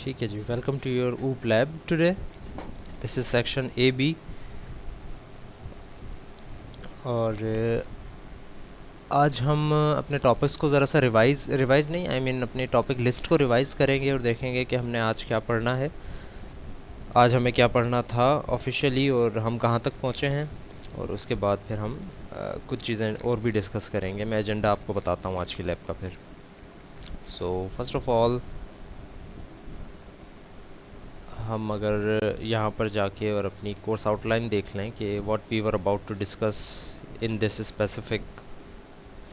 ठीक है जी, welcome to your OOP lab today. This is section A B और आज हम अपने टॉपिक्स को ज़रा सा रिवाइज़ नहीं, आई मीन अपने टॉपिक लिस्ट को रिवाइज़ करेंगे और देखेंगे कि हमने आज क्या पढ़ना है, आज हमें क्या पढ़ना था ऑफिशियली और हम कहाँ तक पहुँचे हैं। और उसके बाद फिर हम कुछ चीज़ें और भी डिस्कस करेंगे। मैं एजेंडा आपको बताता हूँ आज की लैब का फिर। सो फर्स्ट ऑफ ऑल हम अगर यहाँ पर जाके और अपनी कोर्स आउटलाइन देख लें कि what we were about to discuss in this specific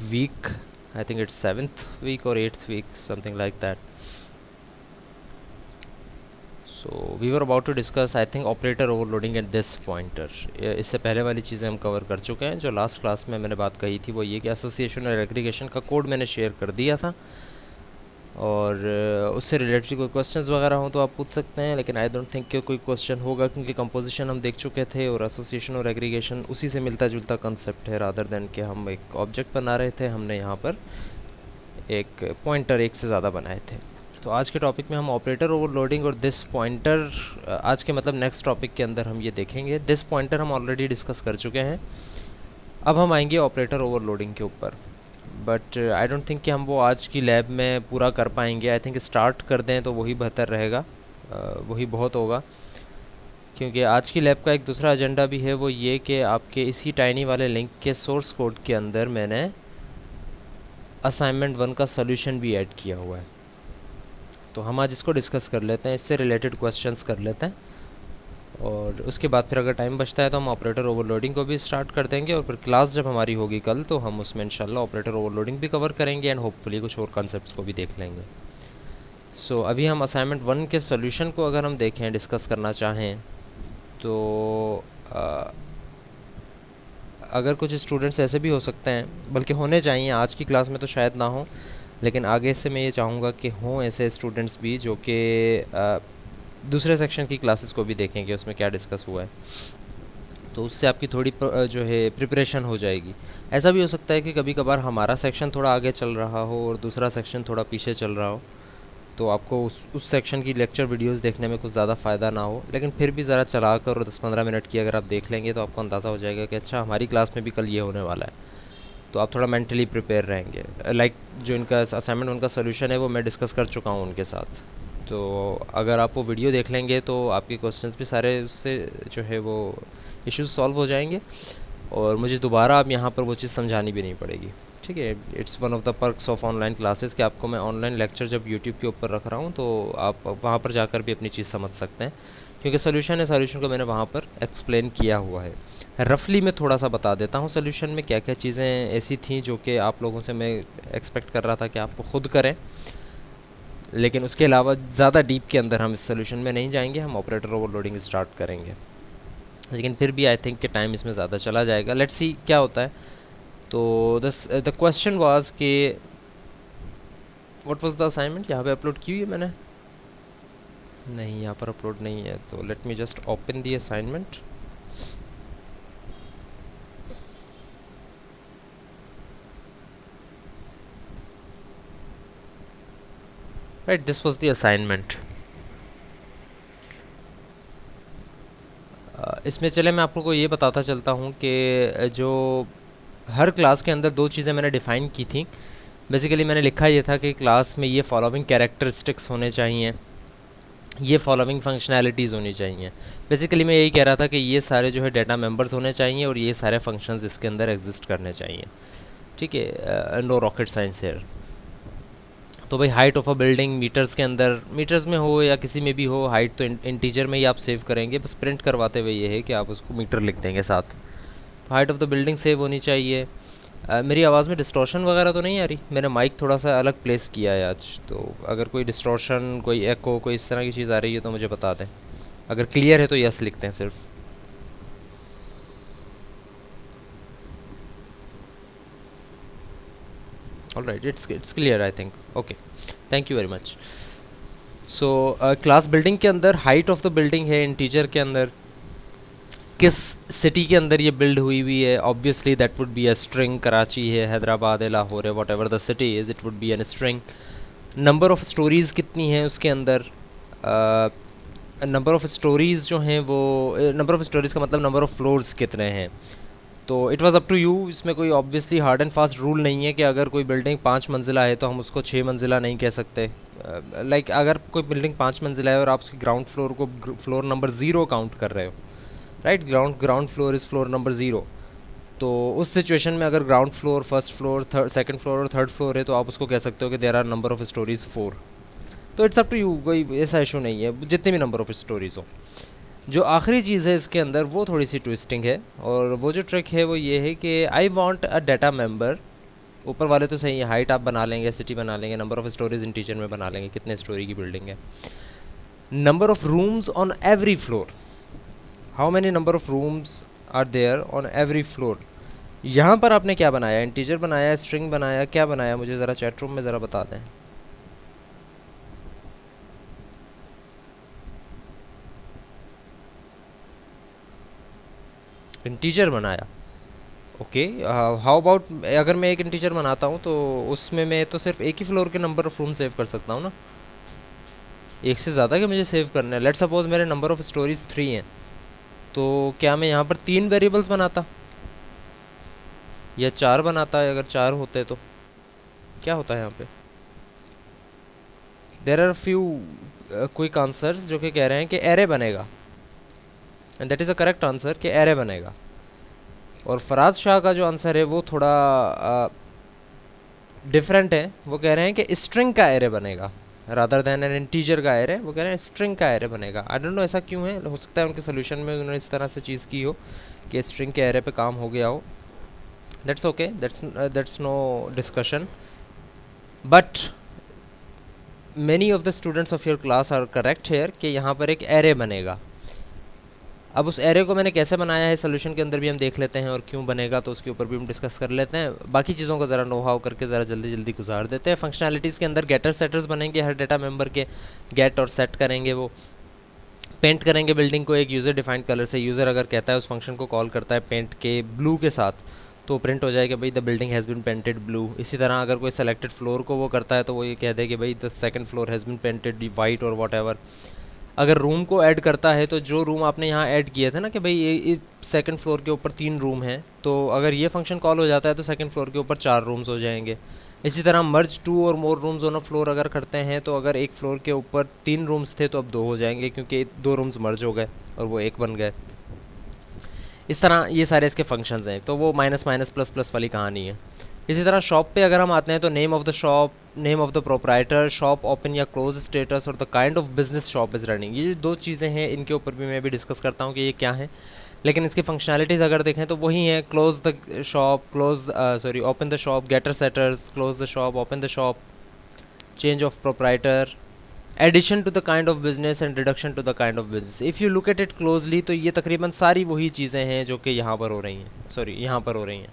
week, I think it's 7th week और 8th week, something like that. So we were about to discuss I think operator overloading at this pointer. इससे पहले वाली चीज़ें हम cover कर चुके हैं। जो लास्ट क्लास में मैंने बात कही थी वो ये कि एसोसिएशन और एग्रीगेशन का कोड मैंने शेयर कर दिया था और उससे रिलेटेड कोई क्वेश्चंस वगैरह हो तो आप पूछ सकते हैं, लेकिन आई डोंट थिंक कि कोई क्वेश्चन होगा क्योंकि कंपोजिशन हम देख चुके थे और एसोसिएशन और एग्रीगेशन उसी से मिलता जुलता कंसेप्ट है, रादर देन कि हम एक ऑब्जेक्ट बना रहे थे। हमने यहाँ पर एक पॉइंटर एक से ज़्यादा बनाए थे। तो आज के टॉपिक में हम ऑपरेटर ओवरलोडिंग और दिस पॉइंटर, आज के मतलब नेक्स्ट टॉपिक के अंदर हम ये देखेंगे। दिस पॉइंटर हम ऑलरेडी डिस्कस कर चुके हैं, अब हम आएंगे ऑपरेटर ओवरलोडिंग के ऊपर। बट आई डोंट थिंक कि हम वो आज की लैब में पूरा कर पाएंगे। आई थिंक स्टार्ट कर दें तो वही बेहतर रहेगा, वही बहुत होगा, क्योंकि आज की लैब का एक दूसरा एजेंडा भी है, वो ये कि आपके इसी टाइनी वाले लिंक के सोर्स कोड के अंदर मैंने असाइनमेंट 1 का सोल्यूशन भी ऐड किया हुआ है। तो हम आज इसको डिस्कस कर लेते हैं, इससे रिलेटेड क्वेश्चंस कर लेते हैं और उसके बाद फिर अगर टाइम बचता है तो हम ऑपरेटर ओवरलोडिंग को भी स्टार्ट कर देंगे और फिर क्लास जब हमारी होगी कल तो हम उसमें इंशाल्लाह ऑपरेटर ओवरलोडिंग भी कवर करेंगे एंड होपफुली कुछ और कॉन्सेप्ट्स को भी देख लेंगे। सो अभी हम असाइनमेंट 1 के सोल्यूशन को अगर हम देखें, डिस्कस करना चाहें तो अगर कुछ स्टूडेंट्स ऐसे भी हो सकते हैं, बल्कि होने चाहिए, आज की क्लास में तो शायद ना हो, लेकिन आगे से मैं ये चाहूँगा कि हों ऐसे स्टूडेंट्स भी जो कि दूसरे सेक्शन की क्लासेस को भी देखेंगे उसमें क्या डिस्कस हुआ है, तो उससे आपकी थोड़ी जो है प्रिपरेशन हो जाएगी। ऐसा भी हो सकता है कि कभी कभार हमारा सेक्शन थोड़ा आगे चल रहा हो और दूसरा सेक्शन थोड़ा पीछे चल रहा हो, तो आपको उस सेक्शन की लेक्चर वीडियोस देखने में कुछ ज़्यादा फ़ायदा ना हो, लेकिन फिर भी ज़रा चला कर और 10-15 मिनट की अगर आप देख लेंगे तो आपको अंदाज़ा हो जाएगा कि अच्छा हमारी क्लास में भी कल ये होने वाला है, तो आप थोड़ा मेंटली प्रिपेयर रहेंगे। लाइक जो इनका असाइनमेंट उनका सोल्यूशन है वो मैं डिस्कस कर चुका हूँ उनके साथ, तो अगर आप वो वीडियो देख लेंगे तो आपके क्वेश्चंस भी सारे उससे जो है वो इश्यूज सॉल्व हो जाएंगे और मुझे दोबारा अब यहाँ पर वो चीज़ समझानी भी नहीं पड़ेगी। ठीक है, it's one of the perks of online classes कि आपको मैं ऑनलाइन लेक्चर जब यूट्यूब के ऊपर रख रहा हूँ तो आप वहाँ पर जाकर भी अपनी चीज़ समझ सकते हैं, क्योंकि सोल्यूशन है, सोल्यूशन को मैंने वहाँ पर एक्सप्लेन किया हुआ है। रफली मैं थोड़ा सा बता देता हूँ सोल्यूशन में क्या क्या चीज़ें ऐसी थी जो कि आप लोगों से मैं एक्सपेक्ट कर रहा था कि आप खुद करें, लेकिन उसके अलावा ज़्यादा डीप के अंदर हम इस सोल्यूशन में नहीं जाएंगे, हम ऑपरेटर ओवरलोडिंग स्टार्ट करेंगे। लेकिन फिर भी आई थिंक कि टाइम इसमें ज़्यादा चला जाएगा, लेट्स सी क्या होता है। तो द क्वेश्चन वाज कि व्हाट वाज द असाइनमेंट। यहाँ पे अपलोड की हुई है मैंने? नहीं, यहाँ पर अपलोड नहीं है, तो let me just open the assignment. Right, this was the assignment. इसमें चले मैं आप लोगों को ये बताता चलता हूँ कि जो हर क्लास के अंदर दो चीज़ें मैंने डिफ़ाइन की थी। बेसिकली मैंने लिखा ये था कि क्लास में ये फॉलोइंग कैरेक्टरिस्टिक्स होने चाहिए, ये फॉलोइंग फंक्शनैलिटीज़ होनी चाहिए। बेसिकली मैं यही कह रहा था कि ये सारे जो है डाटा मेंबर्स होने चाहिए और ये सारे फंक्शंस इसके अंदर एग्जिस्ट करने चाहिए। ठीक है, नो रॉकेट साइंस हेयर। तो भाई height of a building meters के अंदर, मीटर्स में हो या किसी में भी हो, हाइट तो इंटीजर में ही आप सेव करेंगे, बस प्रिंट करवाते हुए ये है कि आप उसको मीटर लिख देंगे साथ। तो height of the building save होनी चाहिए। मेरी आवाज़ में डिस्टॉर्शन वगैरह तो नहीं आ रही? मैंने माइक थोड़ा सा अलग प्लेस किया है आज, तो अगर कोई डिस्टॉर्शन, कोई एको, कोई इस तरह की चीज़ आ रही है तो मुझे बता दें। अगर क्लियर है तो यस लिखते हैं सिर्फ। All right, it's clear I think. Okay, thank you very much. So class building के अंदर हाइट ऑफ द बिल्डिंग है इंटीजर के अंदर, किस सिटी के अंदर ये बिल्ड हुई हुई है, obviously that would be a string. Karachi है, हैदराबाद है, लाहौर है, whatever the city is, it would be an string. Number of stories कितनी हैं उसके अंदर, नंबर ऑफ़ स्टोरीज़ जो हैं वो, नंबर ऑफ़ स्टोरीज़ का मतलब नंबर ऑफ़ फ्लोर्स कितने हैं। तो it was up to you, इसमें कोई obviously hard and fast rule नहीं है कि अगर कोई बिल्डिंग 5 मंजिला है तो हम उसको 6 मंजिला नहीं कह सकते। लाइक अगर कोई बिल्डिंग 5 मंजिला है और आप उसकी ग्राउंड फ्लोर को फ्लोर नंबर 0 काउंट कर रहे हो, right, ground floor is floor number 0, तो उस सिचुएशन में अगर ground floor, first floor, second floor और थर्ड फ्लोर है तो आप उसको कह सकते हो कि there are number of stories 4। तो इट्स अप टू यू, कोई ऐसा इशू नहीं है, जितने भी नंबर ऑफ़ स्टोरीज़ हो। जो आखिरी चीज़ है इसके अंदर वो थोड़ी सी ट्विस्टिंग है, और वो जो ट्रिक है वो ये है कि I want a data member. ऊपर वाले तो सही है, हाइट आप बना लेंगे, सिटी बना लेंगे, नंबर ऑफ़ स्टोरीज इंटीजर में बना लेंगे, कितने स्टोरी की बिल्डिंग है, number of rooms on every floor, how many number of rooms are there on every floor. यहाँ पर आपने क्या बनाया, इंटीजर बनाया, स्ट्रिंग बनाया, क्या बनाया, मुझे ज़रा चैट रूम में ज़रा बता दें। इंटीजर बनाया, ओके। हाउ अबाउट, अगर मैं एक इंटीजर बनाता हूँ तो उसमें मैं तो सिर्फ एक ही फ्लोर के नंबर ऑफ रूम सेव कर सकता हूँ ना, एक से ज़्यादा के मुझे सेव करना है। लेट्स सपोज मेरे नंबर ऑफ स्टोरीज 3 हैं, तो क्या मैं यहाँ पर 3 वेरिएबल्स बनाता या 4 बनाता है, अगर 4 होते तो क्या होता है यहाँ पे। There are few quick answers जो कि कह रहे हैं कि एरे बनेगा, and that is a correct answer कि एरे बनेगा। और फराज शाह का जो आंसर है वो थोड़ा डिफरेंट है, वो कह रहे हैं कि स्ट्रिंग का एरे बनेगा रादर देन एन इंटीजर का एरे, वो कह रहे हैं स्ट्रिंग का एरे बनेगा। आई डोंट नो ऐसा क्यों है, हो सकता है उनके सोल्यूशन में उन्होंने इस तरह से चीज़ की हो कि स्ट्रिंग के एरे पे काम हो गया हो। That's okay, that's no discussion, but many of the students of your class are correct here कि यहाँ पर एक एरे बनेगा। अब उस एरे को मैंने कैसे बनाया है सोल्यूशन के अंदर भी हम देख लेते हैं, और क्यों बनेगा तो उसके ऊपर भी हम डिस्कस कर लेते हैं। बाकी चीज़ों को ज़रा नो हाउ करके ज़रा जल्दी जल्दी गुजार देते हैं। फंक्शनैलिटीज़ के अंदर गेटर सेटर्स बनेंगे, हर डेटा मेंबर के गेट और सेट करेंगे, वो पेंट करेंगे बिल्डिंग को एक यूज़र डिफाइंड कलर से। यूज़र अगर कहता है, उस फंक्शन को कॉल करता है पेंट के ब्लू के साथ, तो प्रिंट हो जाएगा भाई the building has been painted blue. इसी तरह अगर कोई सेलेक्टेड फ्लोर को वो करता है तो वो ये कह दे कि भाई the second floor has been painted white और वॉट एवर। अगर रूम को ऐड करता है तो जो रूम आपने यहाँ ऐड किए थे ना कि भाई ये सेकंड फ्लोर के ऊपर 3 रूम हैं, तो अगर ये फंक्शन कॉल हो जाता है तो सेकंड फ्लोर के ऊपर 4 रूम्स हो जाएंगे। इसी तरह मर्ज 2 और मोर रूम्स ऑन अ फ्लोर अगर करते हैं तो अगर एक फ्लोर के ऊपर 3 रूम्स थे तो अब 2 हो जाएंगे, क्योंकि 2 रूम्स मर्ज हो गए और वो एक बन गए। इस तरह ये सारे इसके फंक्शंस हैं, तो वो माइनस माइनस प्लस प्लस वाली कहानी है। इसी तरह शॉप पे अगर हम आते हैं तो name of the shop, name of the proprietor, shop open या क्लोज स्टेटस और the kind of business shop is running. ये दो चीज़ें हैं, इनके ऊपर भी मैं भी डिस्कस करता हूँ कि ये क्या है, लेकिन इसकी फंक्शनैलिटीज़ अगर देखें तो वही है, close the shop, open the shop, getter setters, close the shop, open the shop, change of proprietor, addition to the kind of business and reduction to the kind of business. If you look at it closely तो ये तकरीबन सारी वही चीज़ें हैं जो कि यहाँ पर हो रही हैं, यहाँ पर हो रही हैं,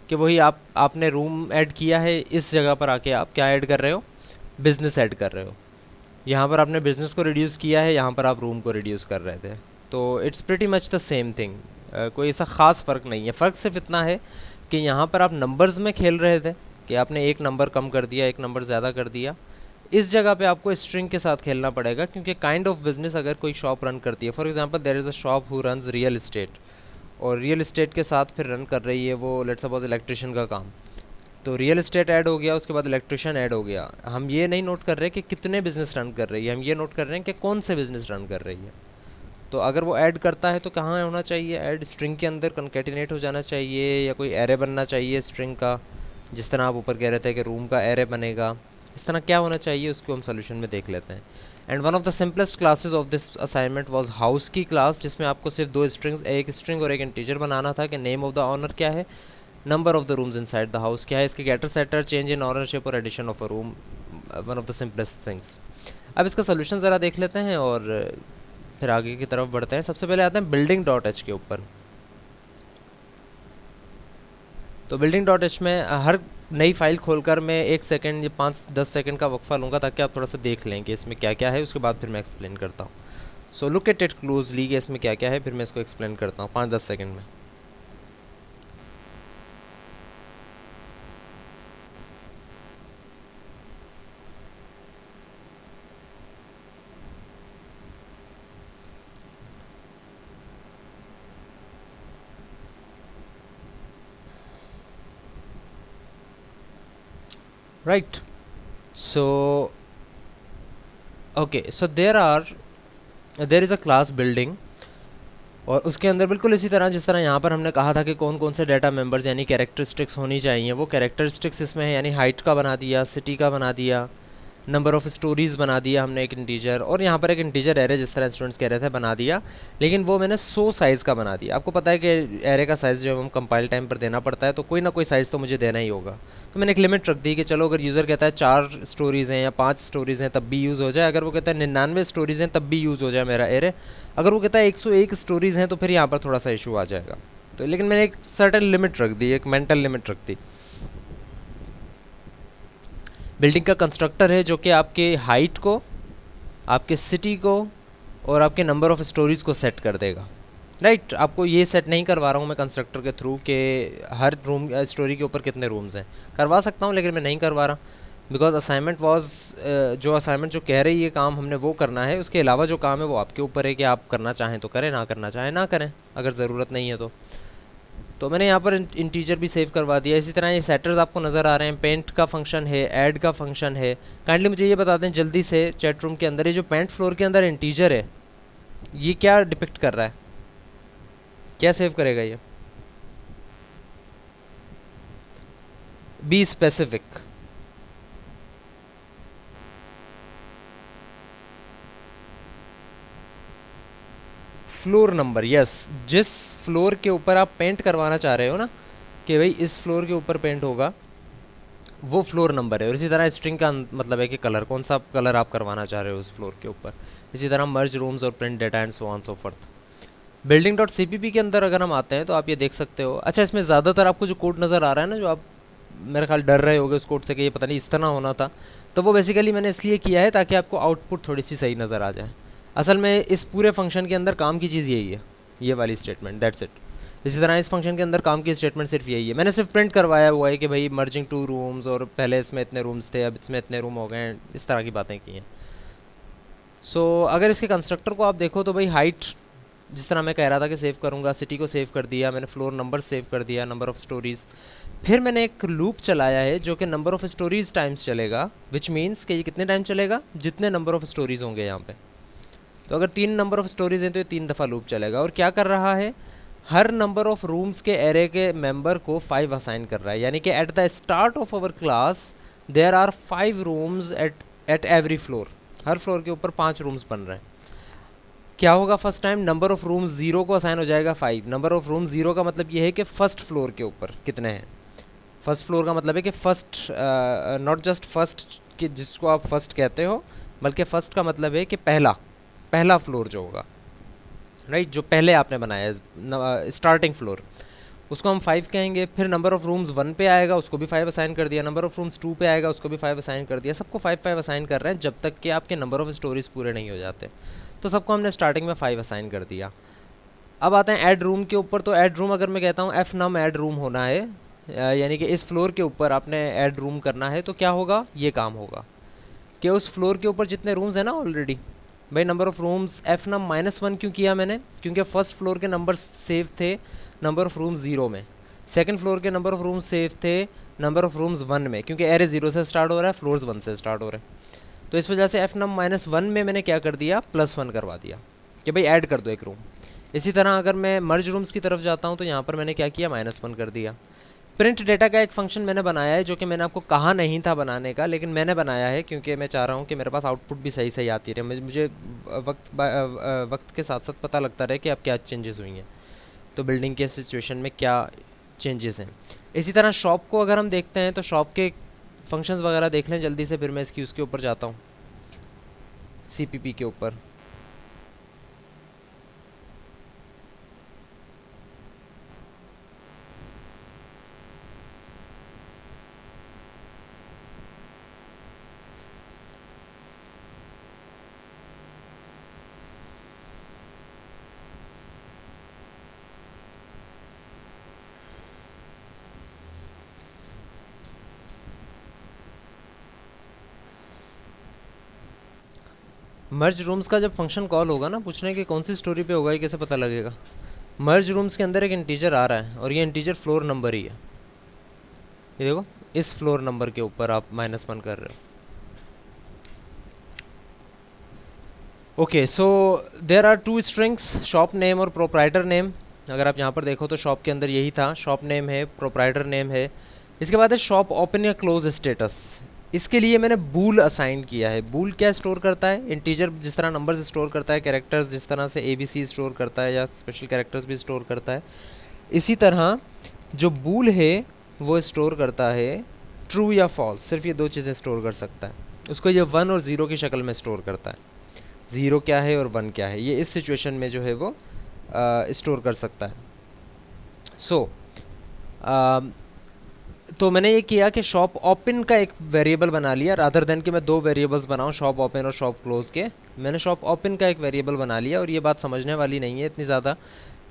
कि वही आपने रूम ऐड किया है, इस जगह पर आके आप क्या ऐड कर रहे हो, बिजनेस ऐड कर रहे हो। यहाँ पर आपने बिजनेस को रिड्यूस किया है, यहाँ पर आप रूम को रिड्यूस कर रहे थे। तो it's pretty much the same thing, कोई ऐसा ख़ास फ़र्क नहीं है। फ़र्क सिर्फ इतना है कि यहाँ पर आप नंबर्स में खेल रहे थे कि आपने एक नंबर कम कर दिया, एक नंबर ज़्यादा कर दिया। इस जगह पे आपको स्ट्रिंग के साथ खेलना पड़ेगा, क्योंकि काइंड ऑफ बिजनेस अगर कोई शॉप रन करती है, for example there is a shop who runs real estate, और रियल इस्टेट के साथ फिर रन कर रही है वो लेट्स सपोज इलेक्ट्रिशियन का काम, तो रियल इस्टेट ऐड हो गया, उसके बाद इलेक्ट्रिशियन ऐड हो गया। हम ये नहीं नोट कर रहे कि कितने बिजनेस रन कर रही है, हम ये नोट कर रहे हैं कि कौन से बिजनेस रन कर रही है। तो अगर वो ऐड करता है तो कहाँ होना चाहिए, ऐड स्ट्रिंग के अंदर कंकेटिनेट हो जाना चाहिए, या कोई एरे बनना चाहिए स्ट्रिंग का, जिस तरह आप ऊपर कह रहे थे कि रूम का एरे बनेगा। इस तरह क्या होना चाहिए उसको हम सोल्यूशन में देख लेते हैं। And one of the simplest classes of this assignment was house की क्लास, जिसमें आपको सिर्फ दो स्ट्रिंग्स, एक स्ट्रिंग और एक इंटीजर बनाना था कि नेम ऑफ द ऑनर क्या है, number of the rooms inside the house क्या है, इसके getter setter, change in ownership और addition of a room, one of the simplest things. अब इसका सोल्यूशन ज़रा देख लेते हैं और फिर आगे की तरफ बढ़ते हैं। सबसे पहले आते हैं बिल्डिंग डॉट एच के ऊपर। तो बिल्डिंग डॉट एच में हर नई फाइल खोलकर मैं 1 सेकंड या 5-10 सेकंड का वक्फा लूँगा, ताकि आप थोड़ा सा देख लें कि इसमें क्या क्या है, उसके बाद फिर मैं एक्सप्लेन करता हूँ। So look at it closely कि इसमें क्या क्या है, फिर मैं इसको एक्सप्लेन करता हूँ 5-10 सेकंड में। Right. So okay, so there is a class building, और उसके अंदर बिल्कुल इसी तरह जिस तरह यहाँ पर हमने कहा था कि कौन कौन से डाटा मेंबर्स यानी कैरेक्टरिस्टिक्स होनी चाहिए, वो कैरेक्टरिस्टिक्स इसमें है, यानी हाइट का बना दिया, सिटी का बना दिया, नंबर ऑफ़ स्टोरीज़ बना दिया हमने एक इंटीजर, और यहाँ पर एक इंटीजर एरे जिस तरह स्टूडेंट्स कह रहे थे बना दिया, लेकिन वो मैंने 100 साइज़ का बना दिया। आपको पता है कि एरे का साइज़ जो हम कंपाइल टाइम पर देना पड़ता है, तो कोई ना कोई साइज़ तो मुझे देना ही होगा। तो मैंने एक लिमिट रख दी कि चलो अगर यूज़र कहता है 4 स्टोरीज़ हैं या 5 स्टोरीज़ हैं तब भी यूज़ हो जाए, अगर वो कहता है 99 स्टोरीज़ हैं तब भी यूज़ हो जाए मेरा एरे, अगर वो कहता है 101 स्टोरीज़ हैं तो फिर यहाँ पर थोड़ा सा इशू आ जाएगा। तो लेकिन मैंने एक सर्टेन लिमिट रख दी, एक मेंटल लिमिट रख दी। बिल्डिंग का कंस्ट्रक्टर है जो कि आपके हाइट को, आपके सिटी को और आपके नंबर ऑफ़ स्टोरीज़ को सेट कर देगा। राइट, आपको ये सेट नहीं करवा रहा हूँ मैं कंस्ट्रक्टर के थ्रू कि हर रूम स्टोरी के ऊपर कितने रूम्स हैं। करवा सकता हूँ लेकिन मैं नहीं करवा रहा, बिकॉज असाइनमेंट वाज, जो असाइनमेंट जो कह रही है काम हमने वो करना है, उसके अलावा जो काम है वो आपके ऊपर है कि आप करना चाहें तो करें, ना करना चाहें ना करें, अगर ज़रूरत नहीं है तो मैंने यहाँ पर इंटीजर भी सेव करवा दिया। इसी तरह ये सेटर्स आपको नज़र आ रहे हैं, पेंट का फंक्शन है, ऐड का फंक्शन है। काइंडली मुझे ये बता दें जल्दी से चैट रूम के अंदर, ये जो पेंट फ्लोर के अंदर इंटीजर है ये क्या डिपिक्ट कर रहा है, क्या सेव करेगा ये? Be specific. Floor number, yes. जिस फ्लोर के ऊपर आप पेंट करवाना चाह रहे हो ना कि भाई इस फ्लोर के ऊपर पेंट होगा, वो फ्लोर नंबर है। और इसी तरह स्ट्रिंग का मतलब है कि कलर, कौन सा कलर आप करवाना चाह रहे हो उस फ्लोर के ऊपर। इसी तरह मर्ज रूम्स और print data and so on so forth. Building dot CPP के अंदर अगर हम आते हैं तो आप ये देख सकते हो। अच्छा, इसमें ज़्यादातर आपको जो कोड नज़र आ रहा है ना, जो आप मेरे ख्याल डर रहे होगे उस कोड से कि ये पता नहीं इस तरह होना था, तो वो बेसिकली मैंने इसलिए किया है ताकि आपको आउटपुट थोड़ी सी सही नज़र आ जाए। असल में इस पूरे फंक्शन के अंदर काम की चीज़ यही है, ये वाली स्टेटमेंट, दैट्स इट। इसी तरह इस फंक्शन के अंदर काम की स्टेटमेंट सिर्फ यही है। मैंने सिर्फ प्रिंट करवाया हुआ है कि भाई मर्जिंग 2 रूम्स, और पहले इसमें इतने रूम्स थे अब इसमें इतने रूम हो गए हैं, इस तरह की बातें की हैं। सो अगर इसके कंस्ट्रक्टर को आप देखो तो भाई हाइट जिस तरह मैं कह रहा था कि सेव करूंगा, सिटी को सेव कर दिया मैंने, फ्लोर नंबर सेव कर दिया, नंबर ऑफ़ स्टोरीज़। फिर मैंने एक लूप चलाया है जो कि नंबर ऑफ़ स्टोरीज़ टाइम्स चलेगा, विच मीन्स कि ये कितने टाइम चलेगा, जितने नंबर ऑफ़ स्टोरीज़ होंगे यहाँ पे। तो अगर 3 नंबर ऑफ़ स्टोरीज़ हैं तो ये 3 दफ़ा लूप चलेगा। और क्या कर रहा है, हर नंबर ऑफ़ रूम्स के एरे के मेंबर को 5 असाइन कर रहा है। यानी कि at the start of our class there are 5 rooms at every floor. हर फ्लोर के ऊपर 5 रूम्स बन रहे हैं। क्या होगा first time, number of rooms 0 को असाइन हो जाएगा 5। नंबर ऑफ रूम 0 का मतलब ये है कि फर्स्ट फ्लोर के ऊपर कितने हैं। फर्स्ट फ्लोर का मतलब है कि फर्स्ट, नॉट जस्ट फर्स्ट कि जिसको आप फर्स्ट कहते हो, बल्कि फर्स्ट का मतलब है कि पहला, पहला फ्लोर जो होगा, राइट, जो पहले आपने बनाया है स्टार्टिंग फ्लोर, उसको हम 5 कहेंगे। फिर नंबर ऑफ रूम्स 1 पे आएगा, उसको भी 5 असाइन कर दिया। नंबर ऑफ रूम्स 2 पे आएगा, उसको भी 5 असाइन कर दिया। सबको 5 असाइन कर रहे हैं जब तक कि आपके नंबर ऑफ स्टोरीज पूरे नहीं हो जाते। तो सबको हमने स्टार्टिंग में 5 असाइन कर दिया। अब आते हैं ऐड रूम के ऊपर। तो ऐड रूम अगर मैं कहता हूँ एफ नम ऐड रूम होना है, यानी कि इस फ्लोर के ऊपर आपने ऐड रूम करना है, तो क्या होगा, ये काम होगा कि उस फ्लोर के ऊपर जितने रूम्स हैं ना ऑलरेडी, भाई नंबर ऑफ रूम्स एफ नम -1 क्यों किया मैंने, क्योंकि फर्स्ट फ्लोर के number save the number of rooms 0 में, सेकंड फ्लोर के number of rooms save the number of rooms 1 में, क्योंकि एरे 0 से स्टार्ट हो रहा है, फ्लोर्स 1 से स्टार्ट हो रहे हैं। तो इस वजह से एफ नम -1 में मैंने क्या कर दिया, +1 करवा दिया कि भाई ऐड कर दो एक रूम। इसी तरह अगर मैं मर्ज रूम्स की तरफ जाता हूँ तो यहाँ पर मैंने क्या किया, -1 कर दिया। प्रिंट डेटा का एक फंक्शन मैंने बनाया है जो कि मैंने आपको कहा नहीं था बनाने का, लेकिन मैंने बनाया है क्योंकि मैं चाह रहा हूँ कि मेरे पास आउटपुट भी सही सही आती रहे, मुझे वक्त के साथ साथ पता लगता रहे कि अब क्या चेंजेस हुई हैं, तो बिल्डिंग के सिचुएशन में क्या चेंजेस हैं। इसी तरह शॉप को अगर हम देखते हैं तो शॉप के फंक्शंस वगैरह देख लें जल्दी से, फिर मैं इसकी उसके ऊपर जाता हूँ, सीपीपी के ऊपर। मर्ज रूम्स का जब फंक्शन कॉल होगा ना, पूछने की कौन सी स्टोरी पे होगा, ये कैसे पता लगेगा। मर्ज रूम्स के अंदर एक इंटीजर आ रहा है और ये इंटीजर फ्लोर नंबर ही है। ये देखो, इस फ्लोर नंबर के ऊपर आप -1 कर रहे हो। Okay, so there are two strings, shop name और प्रोप्राइटर नेम। अगर आप यहाँ पर देखो तो शॉप के अंदर यही था, शॉप नेम है, प्रोप्राइटर नेम है। इसके बाद है शॉप ओपन या क्लोज स्टेटस। इसके लिए मैंने बूल असाइन किया है। बूल क्या स्टोर करता है? इंटीजर जिस तरह नंबर्स स्टोर करता है, कैरेक्टर्स जिस तरह से ABC स्टोर करता है या स्पेशल कैरेक्टर्स भी स्टोर करता है, इसी तरह जो बूल है वो स्टोर करता है ट्रू या फॉल्स। सिर्फ ये दो चीज़ें स्टोर कर सकता है। उसको ये 1 और 0 की शक्ल में स्टोर करता है। 0 क्या है और 1 क्या है, ये इस सिचुएशन में जो है वो स्टोर कर सकता है। सो तो मैंने ये किया कि शॉप ओपन का एक वेरिएबल बना लिया, रादर देन कि मैं दो वेरिएबल्स बनाऊं, शॉप ओपन और शॉप क्लोज के। मैंने शॉप ओपन का एक वेरिएबल बना लिया। और ये बात समझने वाली नहीं है इतनी ज़्यादा,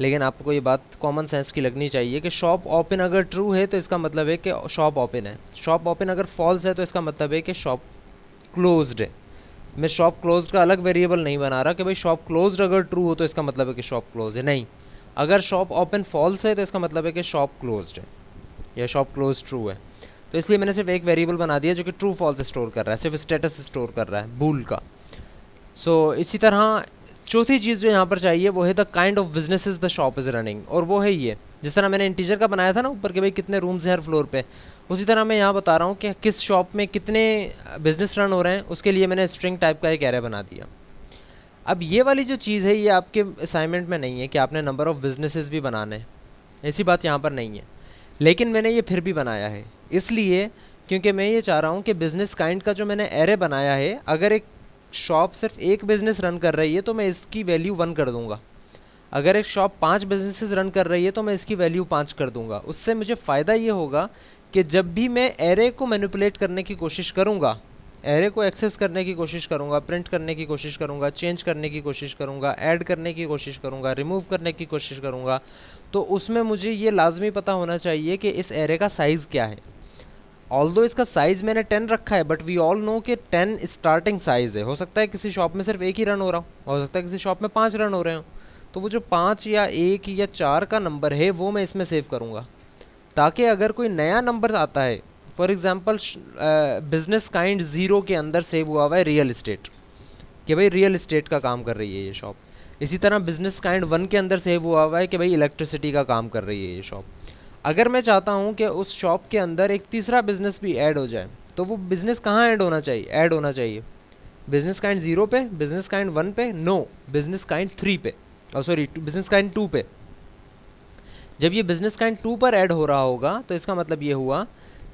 लेकिन आपको ये बात कॉमन सेंस की लगनी चाहिए कि शॉप ओपन अगर ट्रू है तो इसका मतलब है कि शॉप ओपन है। शॉप ओपन अगर फॉल्स है तो इसका मतलब है कि शॉप क्लोज्ड है। मैं शॉप क्लोज्ड का अलग वेरिएबल नहीं बना रहा कि भाई शॉप क्लोज्ड अगर ट्रू हो तो इसका मतलब है कि शॉप क्लोज है। नहीं, अगर शॉप ओपन फॉल्स है तो इसका मतलब है कि शॉप क्लोज्ड है या शॉप क्लोज ट्रू है। तो इसलिए मैंने सिर्फ एक वेरिएबल बना दिया जो कि ट्रू फॉल्स स्टोर कर रहा है, सिर्फ स्टेटस स्टोर कर रहा है बूल का। सो इसी तरह चौथी चीज़ जो यहाँ पर चाहिए वो है the kind of businesses the shop is running, और वो है ये, जिस तरह मैंने इंटीजर का बनाया था ना ऊपर के भाई कितने रूम्स हैं हर फ्लोर पे, उसी तरह मैं यहाँ बता रहा हूँ कि किस शॉप में कितने बिजनेस रन हो रहे हैं। उसके लिए मैंने स्ट्रिंग टाइप का एक एरे बना दिया। अब ये वाली जो चीज़ है ये आपके असाइनमेंट में नहीं है कि आपने नंबर ऑफ बिजनेसेस भी बनाने हैं, ऐसी बात यहाँ पर नहीं है। लेकिन मैंने ये फिर भी बनाया है इसलिए क्योंकि मैं ये चाह रहा हूँ कि बिजनेस काइंड का जो मैंने एरे बनाया है, अगर एक शॉप सिर्फ एक बिजनेस रन कर रही है तो मैं इसकी वैल्यू 1 कर दूंगा। अगर एक शॉप 5 बिजनेसेस रन कर रही है तो मैं इसकी वैल्यू 5 कर दूंगा। उससे मुझे फ़ायदा ये होगा कि जब भी मैं एरे को मैनिपुलेट करने की कोशिश करूंगा, एरे को एक्सेस करने की कोशिश करूंगा, प्रिंट करने की कोशिश करूंगा, चेंज करने की कोशिश करूंगा, ऐड करने की कोशिश करूंगा, रिमूव करने की कोशिश करूंगा, तो उसमें मुझे ये लाजमी पता होना चाहिए कि इस एरे का साइज़ क्या है। ऑल्दो इसका साइज़ मैंने 10 रखा है, बट वी ऑल नो कि 10 स्टार्टिंग साइज़ है। हो सकता है किसी शॉप में सिर्फ एक ही रन हो रहा हो सकता है किसी शॉप में 5 रन हो रहे हो। तो वो जो 5 या 1 या 4 का नंबर है वो मैं इसमें सेव करूँगा, ताकि अगर कोई नया नंबर आता है, फॉर एग्जाम्पल बिजनेस काइंड 0 के अंदर सेव हुआ हुआ है रियल इस्टेट, कि भाई रियल इस्टेट का काम कर रही है ये शॉप। इसी तरह बिजनेस काइंड 1 के अंदर सेव हुआ हुआ है कि भाई इलेक्ट्रिसिटी का काम कर रही है ये शॉप। अगर मैं चाहता हूँ कि उस शॉप के अंदर एक तीसरा बिजनेस भी ऐड हो जाए, तो वो बिजनेस कहाँ ऐड होना चाहिए? बिजनेस काइंड 0 पे, बिजनेस काइंड 1 पे, नो, बिजनेस काइंड 3 पे, सॉरी बिजनेस काइंड 2 पे। जब ये बिजनेस काइंड 2 पर ऐड हो रहा होगा तो इसका मतलब ये हुआ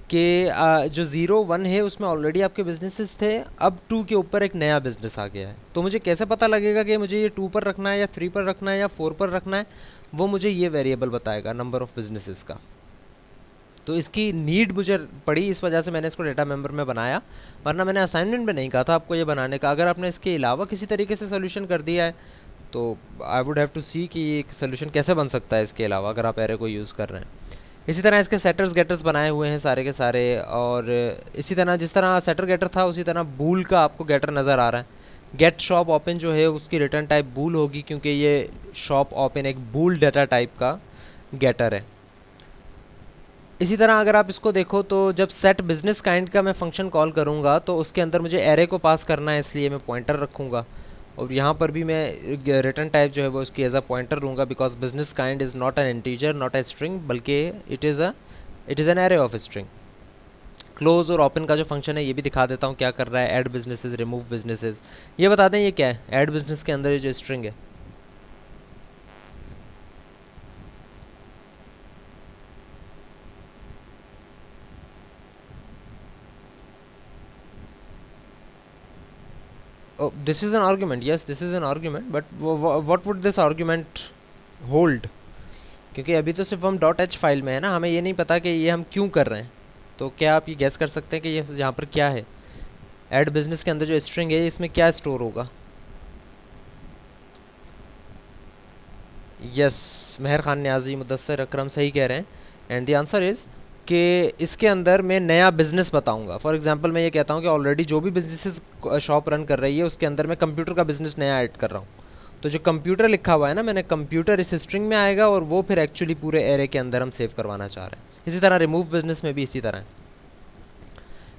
कि जो 0 1 है उसमें ऑलरेडी आपके बिजनेसेस थे, अब 2 के ऊपर एक नया बिजनेस आ गया है। तो मुझे कैसे पता लगेगा कि मुझे ये 2 पर रखना है या 3 पर रखना है या 4 पर रखना है? वो मुझे ये वेरिएबल बताएगा नंबर ऑफ बिजनेसेस का। तो इसकी नीड मुझे पड़ी, इस वजह से मैंने इसको डेटा मेंबर में बनाया, वरना मैंने असाइनमेंट में नहीं कहा था आपको ये बनाने का। अगर आपने इसके अलावा किसी तरीके से सोल्यूशन कर दिया है तो आई वुड हैव टू सी कि ये सोल्यूशन कैसे बन सकता है इसके अलावा, अगर आप एरे को यूज़ कर रहे हैं। इसी तरह इसके सेटर्स गेटर्स बनाए हुए हैं सारे के सारे, और इसी तरह जिस तरह सेटर गेटर था उसी तरह बूल का आपको गेटर नज़र आ रहा है। गेट शॉप ओपन जो है उसकी रिटर्न टाइप बूल होगी, क्योंकि ये शॉप ओपन एक बूल डाटा टाइप का गेटर है। इसी तरह अगर आप इसको देखो तो जब सेट बिजनेस काइंड का मैं फंक्शन कॉल करूँगा तो उसके अंदर मुझे एरे को पास करना है, इसलिए मैं पॉइंटर रखूँगा। और यहाँ पर भी मैं रिटर्न टाइप जो है वो उसकी एज अ पॉइंटर लूँगा, because business kind is not an integer, not a string, बल्कि it is an array of string. Close और ओपन का जो फंक्शन है ये भी दिखा देता हूँ क्या कर रहा है। ऐड बिजनेसेस, रिमूव बिजनेसेस, ये बता दें ये क्या है। ऐड बिजनेस के अंदर ये जो स्ट्रिंग है, oh, this is an argument, yes this is an argument, but what would this argument hold? क्योंकि अभी तो सिर्फ हम .h फाइल में है ना, हमें ये नहीं पता कि ये हम क्यों कर रहे हैं। तो क्या आप ये गैस कर सकते हैं कि ये यहाँ पर क्या है? ऐड बिजनेस के अंदर जो स्ट्रिंग है इसमें क्या स्टोर होगा? यस, मेहर खान, न्याजी, मुदस्सर, अकरम सही कह रहे हैं। एंड द आंसर इज़ कि इसके अंदर मैं नया बिजनेस बताऊंगा। फॉर एग्जांपल मैं ये कहता हूँ कि ऑलरेडी जो भी बिजनेसेस शॉप रन कर रही है उसके अंदर मैं कंप्यूटर का बिजनेस नया ऐड कर रहा हूँ, तो जो कंप्यूटर लिखा हुआ है ना मैंने, कंप्यूटर इस स्ट्रिंग में आएगा और वो फिर एक्चुअली पूरे एरे के अंदर हम सेव करवाना चाह रहे हैं। इसी तरह रिमूव बिजनेस में भी इसी तरह है।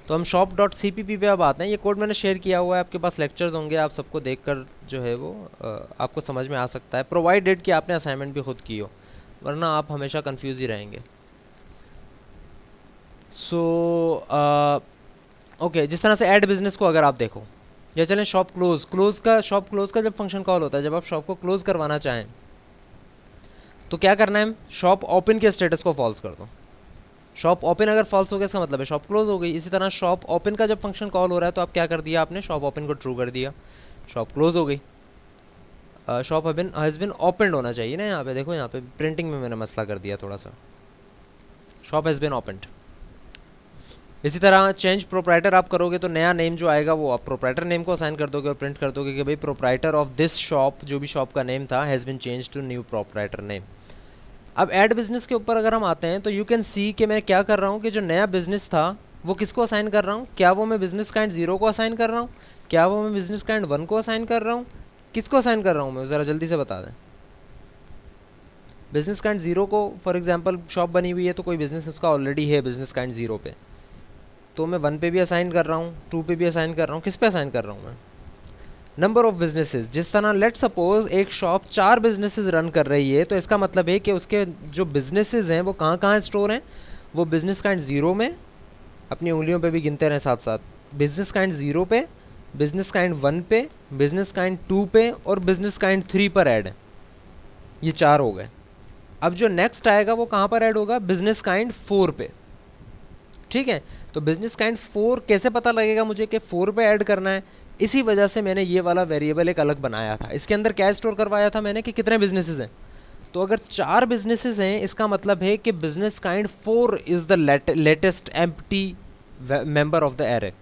तो हम shop.cpp पे अब आते हैं। ये कोड मैंने शेयर किया हुआ है, आपके पास लेक्चर्स होंगे, आप सबको देखकर जो है वो आपको समझ में आ सकता है, प्रोवाइडेड कि आपने असाइनमेंट भी खुद की हो, वरना आप हमेशा कंफ्यूज ही रहेंगे। सो ओके, जिस तरह से ऐड बिजनेस को अगर आप देखो, या चलें शॉप क्लोज का जब फंक्शन कॉल होता है, जब आप शॉप को क्लोज करवाना चाहें तो क्या करना है, शॉप ओपन के स्टेटस को फॉल्स कर दो। शॉप ओपन अगर फॉल्स हो गया इसका मतलब है शॉप क्लोज हो गई। इसी तरह शॉप ओपन का जब फंक्शन कॉल हो रहा है तो आप क्या कर दिया, आपने शॉप ओपन को ट्रू कर दिया, शॉप क्लोज हो गई। शॉप हैज बीन ओपनड होना चाहिए ना, यहाँ पे देखो, यहाँ पे प्रिंटिंग में मैंने मसला कर दिया थोड़ा सा, शॉप हैज बीन ओपनड। इसी तरह चेंज प्रोप्राइटर आप करोगे तो नया नेम जो आएगा वो आप प्रोप्राइटर नेम को असाइन कर दोगे और प्रिंट कर दोगे कि भाई प्रोप्राइटर ऑफ दिस शॉप, जो भी शॉप का नेम था, has been change to new proprietor name. अब ऐड बिजनेस के ऊपर अगर हम आते हैं तो यू कैन सी कि मैं क्या कर रहा हूँ कि जो नया बिजनेस था वो किसको असाइन कर रहा हूँ, क्या वो मैं बिजनेस काइंड 0 को असाइन कर रहा हूँ, क्या वो मैं बिजनेस काइंड 1 को असाइन कर रहा हूँ, किसको असाइन कर रहा हूँ मैं, ज़रा जल्दी से बता दें। बिजनेस काइंड 0 को, फॉर एग्जाम्पल शॉप बनी हुई है तो कोई बिजनेस उसका ऑलरेडी है बिजनेस काइंड 0 पे, तो मैं 1 पे भी असाइन कर रहा हूँ, 2 पे भी असाइन कर रहा हूँ। किस पे असाइन कर रहा हूँ मैं, नंबर ऑफ बिजनेसेस। जिस तरह लेट सपोज एक शॉप 4 बिजनेसेस रन कर रही है, तो इसका मतलब है कि उसके जो बिजनेसेस हैं वो कहाँ कहाँ स्टोर हैं, वो बिजनेस काइंड 0 में, अपनी उंगलियों पे भी गिनते रहें साथ साथ, बिजनेस काइंड 0 पे, बिजनेस काइंड 1 पे, बिजनेस काइंड 2 पे और बिजनेस काइंड 3 पर ऐड है। ये 4 हो गए। अब जो नेक्स्ट आएगा वो कहाँ पर ऐड होगा, बिजनेस काइंड 4 पे। ठीक है, तो बिजनेस काइंड 4 कैसे पता लगेगा मुझे कि 4 पे ऐड करना है, इसी वजह से मैंने ये वाला वेरिएबल एक अलग बनाया था। इसके अंदर क्या स्टोर करवाया था मैंने कि कितने बिजनेसेस हैं, तो अगर 4 बिजनेसेस हैं इसका मतलब है कि business kind 4 is the latest empty member of the array.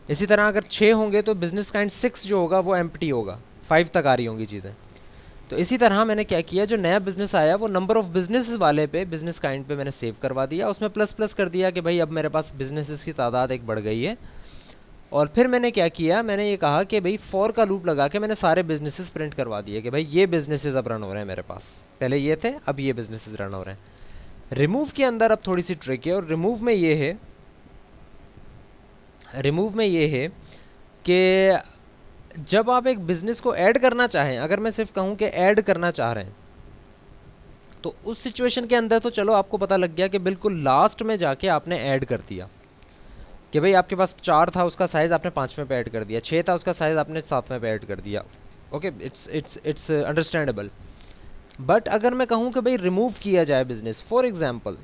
इसी तरह अगर 6 होंगे तो बिजनेस काइंड 6 जो होगा वो एम्प्टी होगा, 5 तक आ रही होंगी चीज़ें। तो इसी तरह मैंने क्या किया, जो नया बिजनेस आया वो नंबर ऑफ बिजनेसेस वाले पे, बिजनेस काइंड पे मैंने सेव करवा दिया, उसमें प्लस प्लस कर दिया कि भाई अब मेरे पास बिजनेसेस की तादाद एक बढ़ गई है। और फिर मैंने क्या किया, मैंने ये कहा कि भाई फॉर का लूप लगा के मैंने सारे बिजनेसेस प्रिंट करवा दिए कि भाई ये बिजनेसेस अब रन हो रहे हैं मेरे पास, पहले ये थे अब ये बिजनेसेस रन हो रहे हैं। रिमूव के अंदर अब थोड़ी सी ट्रिक है, और रिमूव में ये है कि जब आप एक बिजनेस को ऐड करना चाहें, अगर मैं सिर्फ कहूं कि ऐड करना चाह रहे हैं, तो उस सिचुएशन के अंदर तो चलो आपको पता लग गया कि बिल्कुल लास्ट में जाके आपने ऐड कर दिया कि भाई आपके पास 4 था उसका साइज आपने 5वें पे ऐड कर दिया, 6 था उसका साइज आपने 7वें पे ऐड कर दिया। Okay, it's understandable. बट अगर मैं कहूं कि भाई रिमूव किया जाए बिजनेस, फॉर एग्जाम्पल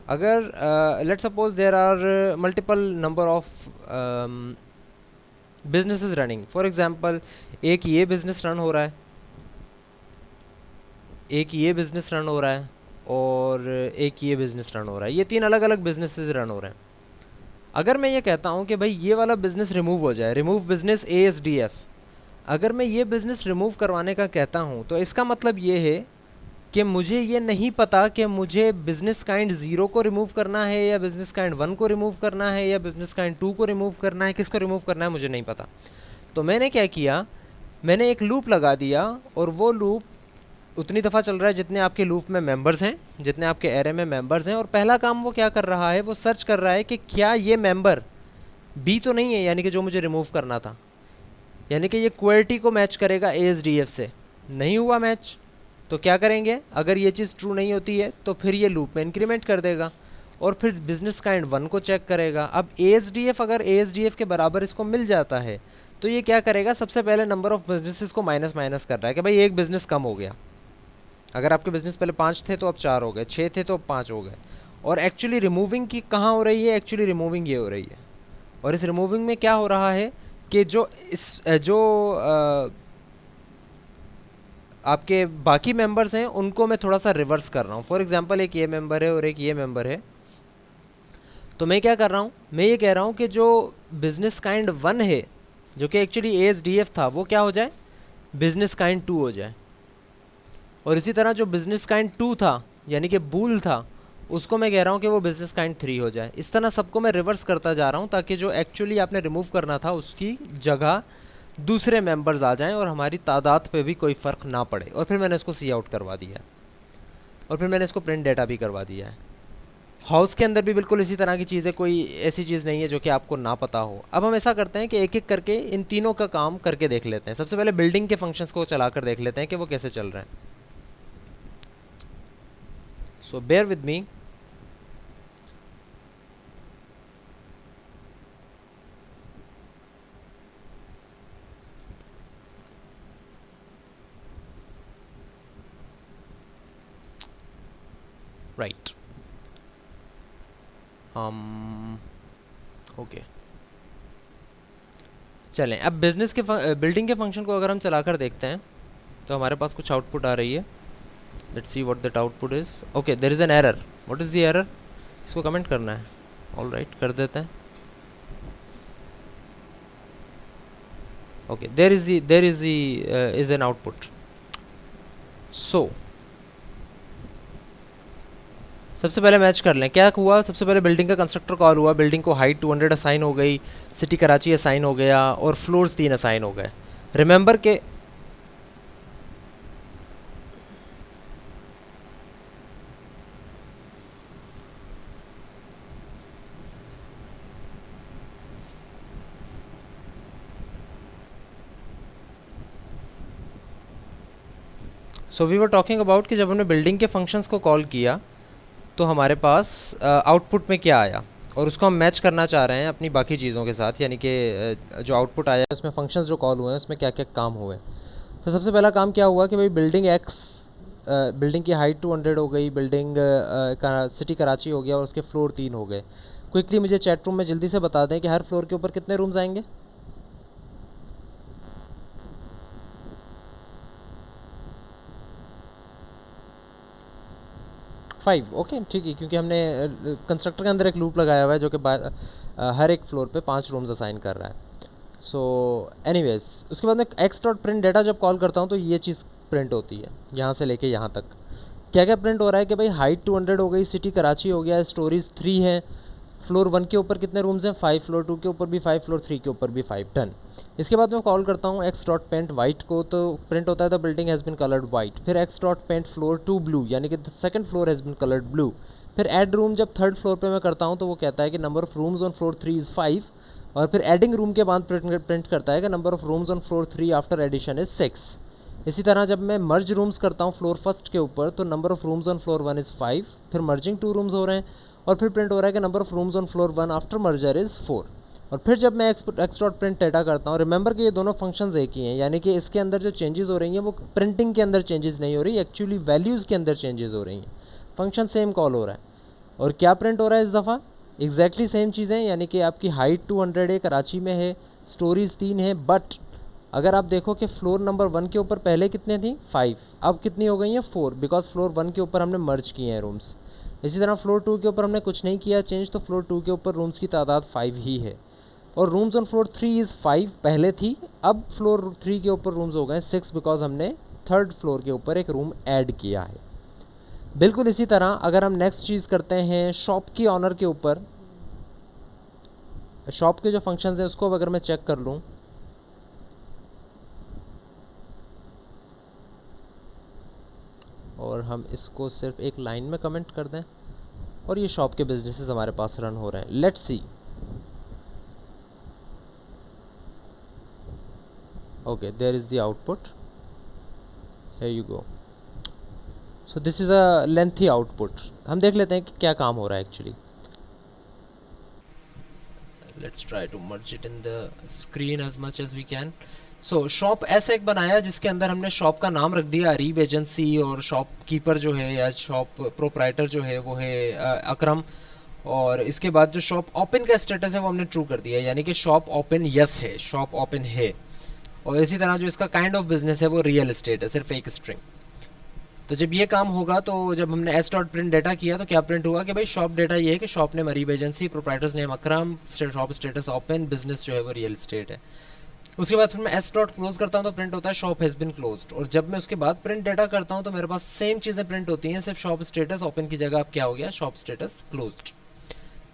अगर let suppose there are multiple number of businesses running, for example एक ये बिजनेस रन हो रहा है, एक ये बिजनेस रन हो रहा है और एक ये बिजनेस रन हो रहा है, ये 3 अलग अलग बिजनेसेस रन हो रहे हैं। अगर मैं ये कहता हूँ कि भाई ये वाला बिजनेस रिमूव हो जाए, रिमूव बिजनेस ASDF, अगर मैं ये बिजनेस रिमूव करवाने का कहता हूँ तो इसका मतलब ये है कि मुझे ये नहीं पता कि मुझे बिजनेस काइंड 0 को रिमूव करना है या बिजनेस काइंड 1 को रिमूव करना है या बिजनेस काइंड 2 को रिमूव करना है, किसको रिमूव करना है मुझे नहीं पता। तो मैंने क्या किया, मैंने एक लूप लगा दिया, और वो लूप उतनी दफ़ा चल रहा है जितने आपके लूप में मेंबर्स हैं, जितने आपके एरे में मेंबर्स हैं। और पहला काम वो क्या कर रहा है, वो सर्च कर रहा है कि क्या ये मेंबर B तो नहीं है, यानी कि जो मुझे रिमूव करना था, यानी कि ये क्वेरिटी को मैच करेगा ASDF से। नहीं हुआ मैच तो क्या करेंगे, अगर ये चीज़ ट्रू नहीं होती है तो फिर ये लूप में इंक्रीमेंट कर देगा और फिर बिजनेस काइंड 1 को चेक करेगा। अब ASDF अगर ASDF के बराबर इसको मिल जाता है तो ये क्या करेगा, सबसे पहले नंबर ऑफ बिजनेसेस को माइनस माइनस कर रहा है कि भाई एक बिजनेस कम हो गया। अगर आपके बिजनेस पहले 5 थे तो अब 4 हो गए, 6 थे तो अब 5 हो गए। और एक्चुअली रिमूविंग की कहाँ हो रही है, एक्चुअली रिमूविंग ये हो रही है। और इस रिमूविंग में क्या हो रहा है कि आपके बाकी मेंबर्स हैं उनको मैं थोड़ा सा रिवर्स कर रहा हूँ। फॉर एग्जांपल एक ये मेंबर है और एक ये मेंबर है, तो मैं क्या कर रहा हूँ, मैं ये कह रहा हूँ कि जो बिजनेस काइंड 1 है जो कि एक्चुअली ASDF था, वो क्या हो जाए, बिजनेस काइंड 2 हो जाए। और इसी तरह जो बिजनेस काइंड 2 था यानी कि बूल था, उसको मैं कह रहा हूँ कि वो बिजनेस काइंड 3 हो जाए। इस तरह सबको मैं रिवर्स करता जा रहा हूँ ताकि जो एक्चुअली आपने रिमूव करना था उसकी जगह दूसरे मेंबर्स आ जाएं और हमारी तादाद पे भी कोई फ़र्क ना पड़े। और फिर मैंने इसको सी आउट करवा दिया है, और फिर मैंने इसको प्रिंट डेटा भी करवा दिया है। हाउस के अंदर भी बिल्कुल इसी तरह की चीज़ है, कोई ऐसी चीज़ नहीं है जो कि आपको ना पता हो। अब हम ऐसा करते हैं कि एक एक करके इन तीनों का काम करके देख लेते हैं। सबसे पहले बिल्डिंग के फंक्शंस को चलाकर देख लेते हैं कि वो कैसे चल रहे हैं। सो बेयर विद मी। राइट, हम ओके चलें। अब बिजनेस के बिल्डिंग के फंक्शन को अगर हम चलाकर देखते हैं तो हमारे पास कुछ आउटपुट आ रही है। Let's see what that output is. Okay, there is an error. What is the error? इसको कमेंट करना है। ऑल राइट, कर देते हैं। Okay, there is an output. So सबसे पहले मैच कर लें क्या हुआ। सबसे पहले बिल्डिंग का कंस्ट्रक्टर कॉल हुआ, बिल्डिंग को हाइट 200 असाइन हो गई, सिटी कराची असाइन हो गया और फ्लोर्स 3 असाइन हो गए। रिमेंबर के so we were talking about कि जब हमने बिल्डिंग के फंक्शंस को कॉल किया तो हमारे पास आउटपुट में क्या आया, और उसको हम मैच करना चाह रहे हैं अपनी बाकी चीज़ों के साथ। यानी कि जो आउटपुट आया उसमें फंक्शंस जो कॉल हुए हैं उसमें क्या क्या काम हुए। तो सबसे पहला काम क्या हुआ कि भाई बिल्डिंग एक्स, बिल्डिंग की हाइट 200 हो गई, बिल्डिंग सिटी कराची हो गया और उसके फ्लोर 3 हो गए। क्विकली मुझे चैट रूम में जल्दी से बता दें कि हर फ्लोर के ऊपर कितने रूम्स आएंगे। 5। ओके ठीक है, क्योंकि हमने कंस्ट्रक्टर के अंदर एक लूप लगाया हुआ है जो कि हर एक फ्लोर पे 5 रूम्स असाइन कर रहा है। सो एनीवेज, उसके बाद मैं एक्स डॉट प्रिंट डेटा जब कॉल करता हूँ तो ये चीज़ प्रिंट होती है यहाँ से लेके यहाँ तक। क्या क्या प्रिंट हो रहा है कि भाई हाइट 200 हो गई, सिटी कराची हो गया, स्टोरीज 3 है, फ्लोर 1 के ऊपर कितने रूम्स हैं 5, फ्लोर 2 के ऊपर भी 5, फ्लोर 3 के ऊपर भी 5। डन। इसके बाद मैं कॉल करता हूँ एक्स डॉट पेंट वाइट को, तो प्रिंट होता है the building has been coloured white. फिर x dot paint floor 2 blue, यानी कि second floor has been coloured blue. फिर एड रूम जब थर्ड फ्लोर पे मैं करता हूँ तो वो कहता है कि number of rooms on floor 3 is 5। और फिर एडिंग रूम के बाद प्रिंट करता है कि number of rooms on floor 3 after addition is 6। इसी तरह जब मैं मर्ज रूम्स करता हूँ फ्लोर फर्स्ट के ऊपर तो number of rooms on floor 1 is 5। फिर मर्जिंग 2 रूम्स हो रहे हैं और फिर प्रिंट हो रहा है कि number of rooms on floor 1 after merger is 4। और फिर जब मैं एक्स डॉट प्रिंट डेटा करता हूँ, रिमेंबर कि ये दोनों फंक्शंस एक ही हैं, यानी कि इसके अंदर जो चेंजेस हो रही हैं वो प्रिंटिंग के अंदर चेंजेस नहीं हो रही, एक्चुअली वैल्यूज़ के अंदर चेंजेस हो रही हैं। फंक्शन सेम कॉल हो रहा है। और क्या प्रिंट हो रहा है इस दफ़ा? एग्जैक्टली सेम चीज़ें, यानी कि आपकी हाइट 200 है, कराची में है, स्टोरीज 3 है। बट अगर आप देखो कि फ्लोर नंबर 1 के ऊपर पहले कितने थी 5, अब कितनी हो गई हैं 4, बिकॉज फ्लोर 1 के ऊपर हमने मर्ज किए हैं रूम्स। इसी तरह फ्लोर 2 के ऊपर हमने कुछ नहीं किया चेंज, तो फ्लोर 2 के ऊपर रूम्स की तादाद 5 ही है। और रूम्स ऑन फ्लोर 3 इज़ 5 पहले थी, अब फ्लोर 3 के ऊपर रूम्स हो गए 6, बिकॉज हमने थर्ड फ्लोर के ऊपर एक रूम ऐड किया है। बिल्कुल इसी तरह अगर हम नेक्स्ट चीज़ करते हैं शॉप की ऑनर के ऊपर, शॉप के जो फंक्शंस हैं उसको अगर मैं चेक कर लूँ, और हम इसको सिर्फ एक लाइन में कमेंट कर दें, और ये शॉप के बिजनेसेस हमारे पास रन हो रहे हैं। Let's see. Okay, there is the output, here you go. So this is a lengthy output. हम देख लेते हैं कि क्या काम हो रहा है actually. Let's try to merge it in the screen as much as we can. So shop ऐसे एक बनाया जिसके अंदर हमने शॉप का नाम रख दिया अरीब एजेंसी, और शॉप कीपर जो है या शॉप प्रोप्राइटर जो है वो है अकरम। और इसके बाद जो शॉप ओपन का स्टेटस है वो हमने ट्रू कर दिया है, यानी कि शॉप ओपन यस है, शॉप ओपन है। और इसी तरह जो इसका काइंड ऑफ बिजनेस है वो रियल एस्टेट है, सिर्फ एक स्ट्रिंग। तो जब ये काम होगा तो जब हमने एस डॉट प्रिंट डेटा किया तो क्या प्रिंट हुआ कि भाई शॉप डेटा ये है कि shop name Areeb agency, proprietor's name Akram, shop status open, business जो है वो रियल एस्टेट है। उसके बाद फिर मैं एस डॉट क्लोज करता हूँ तो प्रिंट होता है शॉप हैज़ बिन क्लोज्ड। और जब मैं उसके बाद प्रिंट डेटा करता हूँ तो मेरे पास सेम चीज़ें प्रिंट होती हैं, सिर्फ शॉप स्टेटस ओपन की जगह अब क्या हो गया शॉप स्टेटस क्लोज्ड।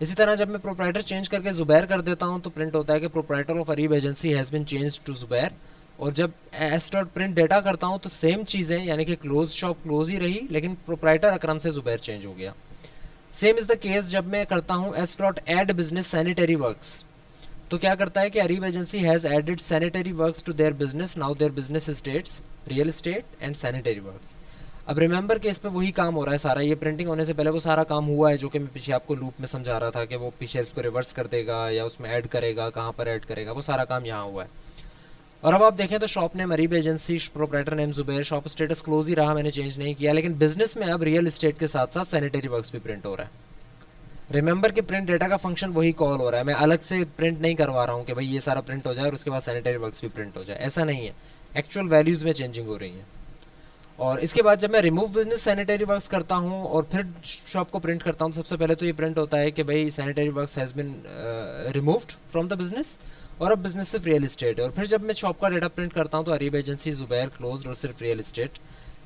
इसी तरह जब मैं प्रोप्राइटर चेंज करके जुबैर कर देता हूँ तो प्रिंट होता है कि proprietor of Areeb agency has been change to Zubair. और जब एस डॉट प्रिंट डेटा करता हूँ तो सेम चीज़ें, यानी कि क्लोज शॉप क्लोज ही रही, लेकिन प्रोप्राइटर अकरम से जुबैर चेंज हो गया। सेम इज़ द केस जब मैं करता हूँ S dot add business sanitary works, तो क्या करता है कि Areeb agency has added sanitary works to their business, now their business states real estate and sanitary works. अब रिमेंबर कि इस पे वही काम हो रहा है सारा, ये प्रिंटिंग होने से पहले वो सारा काम हुआ है जो कि मैं पीछे आपको लूप में समझा रहा था कि वो पीछे इसको रिवर्स कर देगा या उसमें ऐड करेगा, कहाँ पर ऐड करेगा, वो सारा काम यहाँ हुआ है। और अब आप देखें तो shop name Areeb agency, proprietor name Zubair, shop status close ही रहा, मैंने चेंज नहीं किया, लेकिन बिजनेस में अब रियल एस्टेट के साथ साथ सैनिटरी वर्क्स भी प्रिंट हो रहा है। रिमेंबर कि प्रिंट डेटा का फंक्शन वही कॉल हो रहा है, मैं अलग से प्रिंट नहीं करवा रहा हूँ कि भाई ये सारा प्रिंट हो जाए और उसके बाद सैनिटरी वर्क्स भी प्रिंट हो जाए, ऐसा नहीं है। एक्चुअल वैल्यूज में चेंजिंग हो रही है। और इसके बाद जब मैं रिमूव बिजनेस सैनिटरी वर्क्स करता हूँ और फिर शॉप को प्रिंट करता हूँ, सबसे पहले तो ये प्रिंट होता है कि भाई sanitary works has been removed from the business और अब बिजनेस सिर्फ रियल इस्टेट है। और फिर जब मैं शॉप का डेटा प्रिंट करता हूँ तो अरीब एजेंसी जुबैर क्लोज और सिर्फ रियल इस्टेट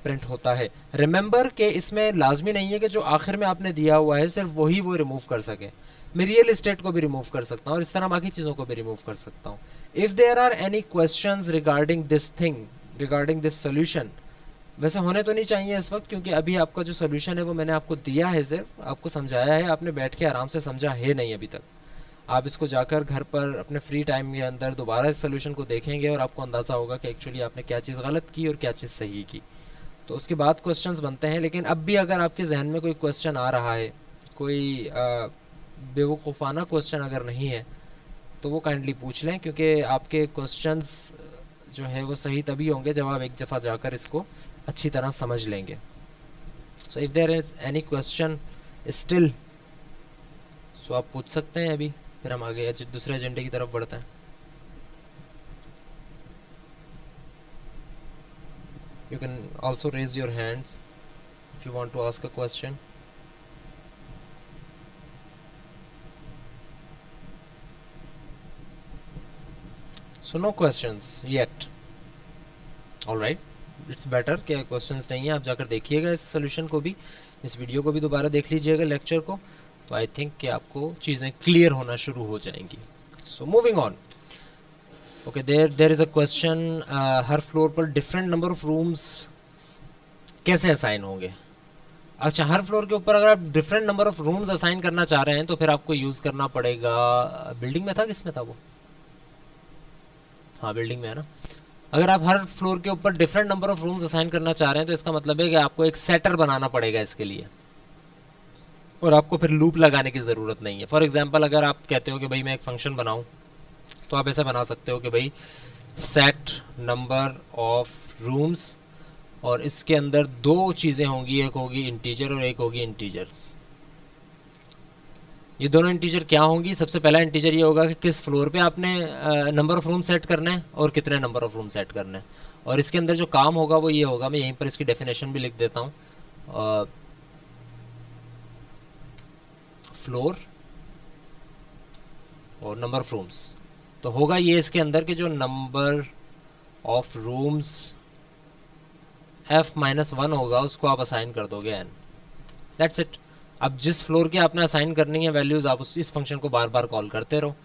प्रिंट होता है। रिमेंबर के इसमें लाजमी नहीं है कि जो आखिर में आपने दिया हुआ है सिर्फ वही वो रिमूव कर सके, मैं रियल इस्टेट को भी रिमूव कर सकता हूँ और इस तरह बाकी चीज़ों को भी रिमूव कर सकता हूँ। If there are any questions regarding this thing, regarding this solution, वैसे होने तो नहीं चाहिए इस वक्त क्योंकि अभी आपका जो सोल्यूशन है वो मैंने आपको दिया है, सिर्फ आपको समझाया है, आपने बैठ के आराम से समझा है नहीं अभी तक। आप इसको जाकर घर पर अपने फ्री टाइम के अंदर दोबारा इस सोल्यूशन को देखेंगे और आपको अंदाज़ा होगा कि एक्चुअली आपने क्या चीज़ गलत की और क्या चीज़ सही की, तो उसके बाद क्वेश्चंस बनते हैं। लेकिन अब भी अगर आपके जहन में कोई क्वेश्चन आ रहा है, कोई बेवकूफ़ाना क्वेश्चन अगर नहीं है तो वो काइंडली पूछ लें, क्योंकि आपके क्वेश्चंस जो है वो सही तभी होंगे जब आप एक दफ़ा जाकर इसको अच्छी तरह समझ लेंगे। So if there is any question still, so आप पूछ सकते हैं अभी, फिर हम आगे दूसरे एजेंडे की तरफ बढ़ते हैं। You can also raise your hands if you want to ask a question. So no questions yet. All right, it's better कि questions नहीं है, आप जाकर देखिएगा इस solution को भी, इस वीडियो को भी दोबारा देख लीजिएगा लेक्चर को, तो आई थिंक कि आपको चीज़ें क्लियर होना शुरू हो जाएंगी। So moving on. Okay, there is a question, हर फ्लोर पर डिफरेंट नंबर ऑफ रूम्स कैसे असाइन होंगे। अच्छा, हर फ्लोर के ऊपर अगर आप different number of rooms assign करना चाह रहे हैं तो फिर आपको यूज़ करना पड़ेगा, बिल्डिंग में था, किस में था वो, हाँ बिल्डिंग में है ना। अगर आप हर फ्लोर के ऊपर different number of rooms assign करना चाह रहे हैं तो इसका मतलब है कि आपको एक सेटर बनाना पड़ेगा इसके लिए, और आपको फिर लूप लगाने की ज़रूरत नहीं है। फॉर एग्जांपल अगर आप कहते हो कि भाई मैं एक फंक्शन बनाऊं, तो आप ऐसा बना सकते हो कि भाई सेट नंबर ऑफ रूम्स, और इसके अंदर दो चीज़ें होंगी, एक होगी इंटीजर और एक होगी इंटीजर। ये दोनों इंटीजर क्या होंगी, सबसे पहला इंटीजर ये होगा कि किस फ्लोर पे आपने नंबर ऑफ रूम सेट करना है और कितने नंबर ऑफ रूम सेट करना है। और इसके अंदर जो काम होगा वो ये होगा, मैं यहीं पर इसकी डेफिनेशन भी लिख देता हूँ, फ्लोर और नंबर ऑफ रूम्स। तो होगा ये इसके अंदर के जो नंबर ऑफ रूम्स f-1 होगा उसको आप असाइन कर दोगे n, दैट्स इट। अब जिस फ्लोर के आपने असाइन करनी है वैल्यूज़, आप इस फंक्शन को बार बार कॉल करते रहो।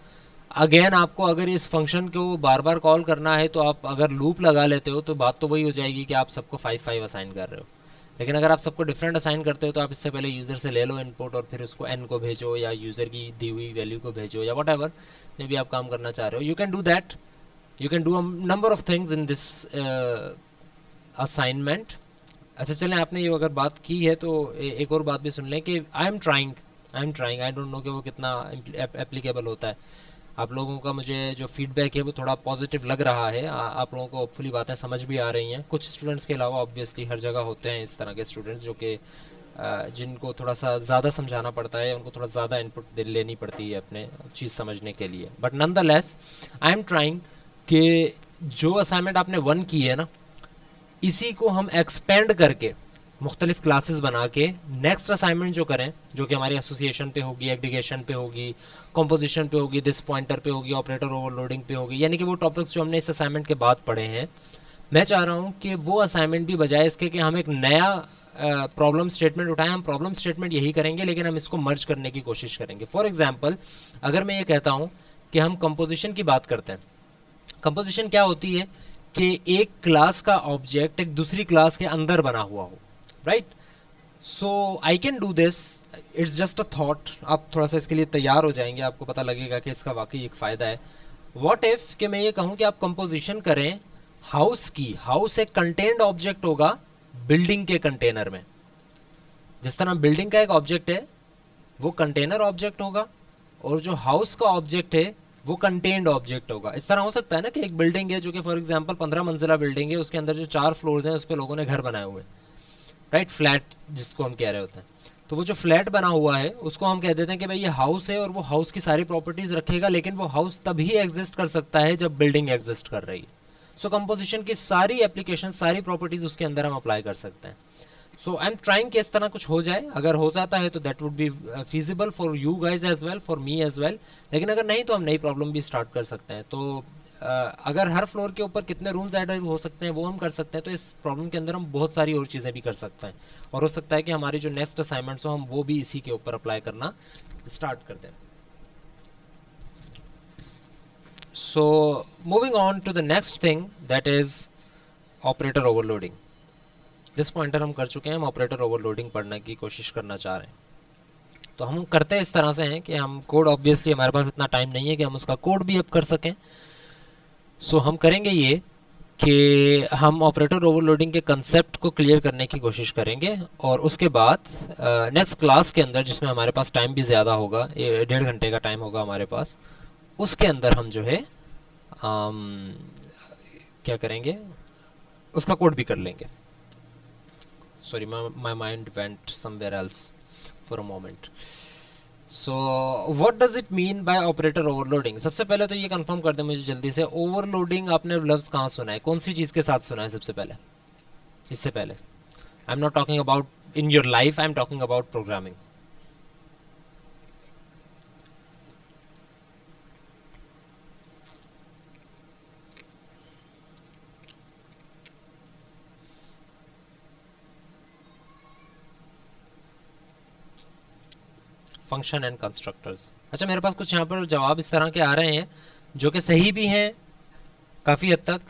अगेन आपको अगर इस फंक्शन को बार बार कॉल करना है तो आप अगर लूप लगा लेते हो तो बात तो वही हो जाएगी कि आप सबको 5-5 असाइन कर रहे हो। लेकिन अगर आप सबको डिफरेंट असाइन करते हो तो आप इससे पहले यूज़र से ले लो इनपुट और फिर उसको n को भेजो या यूज़र की दी हुई वैल्यू को भेजो या वट एवर में भी आप काम करना चाह रहे हो। You can do that, you can do a number of things in this assignment. अच्छा चलें, आपने ये अगर बात की है तो एक और बात भी सुन लें कि आई am trying, I don't know कि वो कितना एप्लीकेबल होता है। आप लोगों का मुझे जो फीडबैक है वो थोड़ा पॉजिटिव लग रहा है, आप लोगों को होपफुली बातें समझ भी आ रही हैं। कुछ स्टूडेंट्स के अलावा ऑब्वियसली हर जगह होते हैं इस तरह के स्टूडेंट्स जो कि जिनको थोड़ा सा ज़्यादा समझाना पड़ता है, उनको थोड़ा ज़्यादा इनपुट लेनी पड़ती है अपने चीज़ समझने के लिए। But nonetheless I am trying कि जो असाइनमेंट आपने 1 की है ना, इसी को हम एक्सपेंड करके मुख्तलिफ क्लासेस बना के नेक्स्ट असाइनमेंट जो करें, जो कि हमारी एसोसिएशन पे होगी, एग्रीगेशन पे होगी, कंपोजिशन पे होगी, दिस पॉइंटर पे होगी, ऑपरेटर ओवरलोडिंग पे होगी, यानी कि वो टॉपिक्स जो हमने इस असाइनमेंट के बाद पढ़े हैं, मैं चाह रहा हूँ कि वो असाइनमेंट भी बजाय इसके कि हम एक नया प्रॉब्लम स्टेटमेंट उठाएं, हम प्रॉब्लम स्टेटमेंट यही करेंगे, लेकिन हम इसको मर्ज करने की कोशिश करेंगे। फॉर एग्जाम्पल, अगर मैं ये कहता हूँ कि हम कंपोजिशन की बात करते हैं। कंपोजिशन क्या होती है कि एक क्लास का ऑब्जेक्ट एक दूसरी क्लास के अंदर बना हुआ हो, right. So I can do this, it's just a thought. आप थोड़ा सा इसके लिए तैयार हो जाएंगे, आपको पता लगेगा कि इसका वाकई एक फ़ायदा है। व्हाट इफ कि मैं ये कहूँ कि आप कंपोजिशन करें हाउस की। हाउस एक कंटेन्ड ऑब्जेक्ट होगा बिल्डिंग के कंटेनर में। जिस तरह बिल्डिंग का एक ऑब्जेक्ट है वो कंटेनर ऑब्जेक्ट होगा, और जो हाउस का ऑब्जेक्ट है वो कंटेन्ड ऑब्जेक्ट होगा। इस तरह हो सकता है ना कि एक बिल्डिंग है जो कि फॉर एग्जांपल 15 मंजिला बिल्डिंग है, उसके अंदर जो 4 फ्लोर्स हैं उस पर लोगों ने घर बनाए हुए हैं, राइट, फ्लैट जिसको हम कह रहे होते हैं। तो वो जो फ्लैट बना हुआ है उसको हम कह देते हैं कि भाई ये हाउस है, और वो हाउस की सारी प्रॉपर्टीज रखेगा, लेकिन वो हाउस तभी एग्जिस्ट कर सकता है जब बिल्डिंग एग्जिस्ट कर रही है। सो कंपोजिशन की सारी एप्लीकेशन, सारी प्रॉपर्टीज उसके अंदर हम अप्लाई कर सकते हैं। सो आई एम ट्राइंग कि इस तरह कुछ हो जाए। अगर हो जाता है तो that would be feasible for you guys as well, for me as well. लेकिन अगर नहीं तो हम नई प्रॉब्लम भी स्टार्ट कर सकते हैं। तो अगर हर फ्लोर के ऊपर कितने रूम्स ऐड हो सकते हैं वो हम कर सकते हैं, तो इस प्रॉब्लम के अंदर हम बहुत सारी और चीज़ें भी कर सकते हैं। और हो सकता है कि हमारी जो नेक्स्ट असाइनमेंट्स हो हम वो भी इसी के ऊपर अप्लाई करना स्टार्ट कर दें। So moving on to the next thing, that is operator overloading. This pointer हम कर चुके हैं, हम ऑपरेटर ओवरलोडिंग पढ़ने की कोशिश करना चाह रहे हैं। तो हम करते इस तरह से हैं कि हम कोड, ऑब्वियसली हमारे पास इतना टाइम नहीं है कि हम उसका कोड भी अब कर सकें। सो हम करेंगे ये कि हम ऑपरेटर ओवरलोडिंग के कंसेप्ट को क्लियर करने की कोशिश करेंगे, और उसके बाद नेक्स्ट क्लास के अंदर, जिसमें हमारे पास टाइम भी ज़्यादा होगा, 1.5 घंटे का टाइम होगा हमारे पास, उसके अंदर हम जो है क्या करेंगे, उसका कोड भी कर लेंगे। Sorry, my mind went somewhere else for a moment. So what does it mean by operator overloading? सबसे पहले तो ये कंफर्म कर दें मुझे जल्दी से, ओवरलोडिंग आपने लफ्ज कहाँ सुना है, कौन सी चीज़ के साथ सुना है सबसे पहले, इससे पहले? आई am not talking about in your life, I am talking about programming. Function and constructors. अच्छा, मेरे पास कुछ यहाँ पर जवाब इस तरह के आ रहे हैं जो कि सही भी हैं काफ़ी हद तक,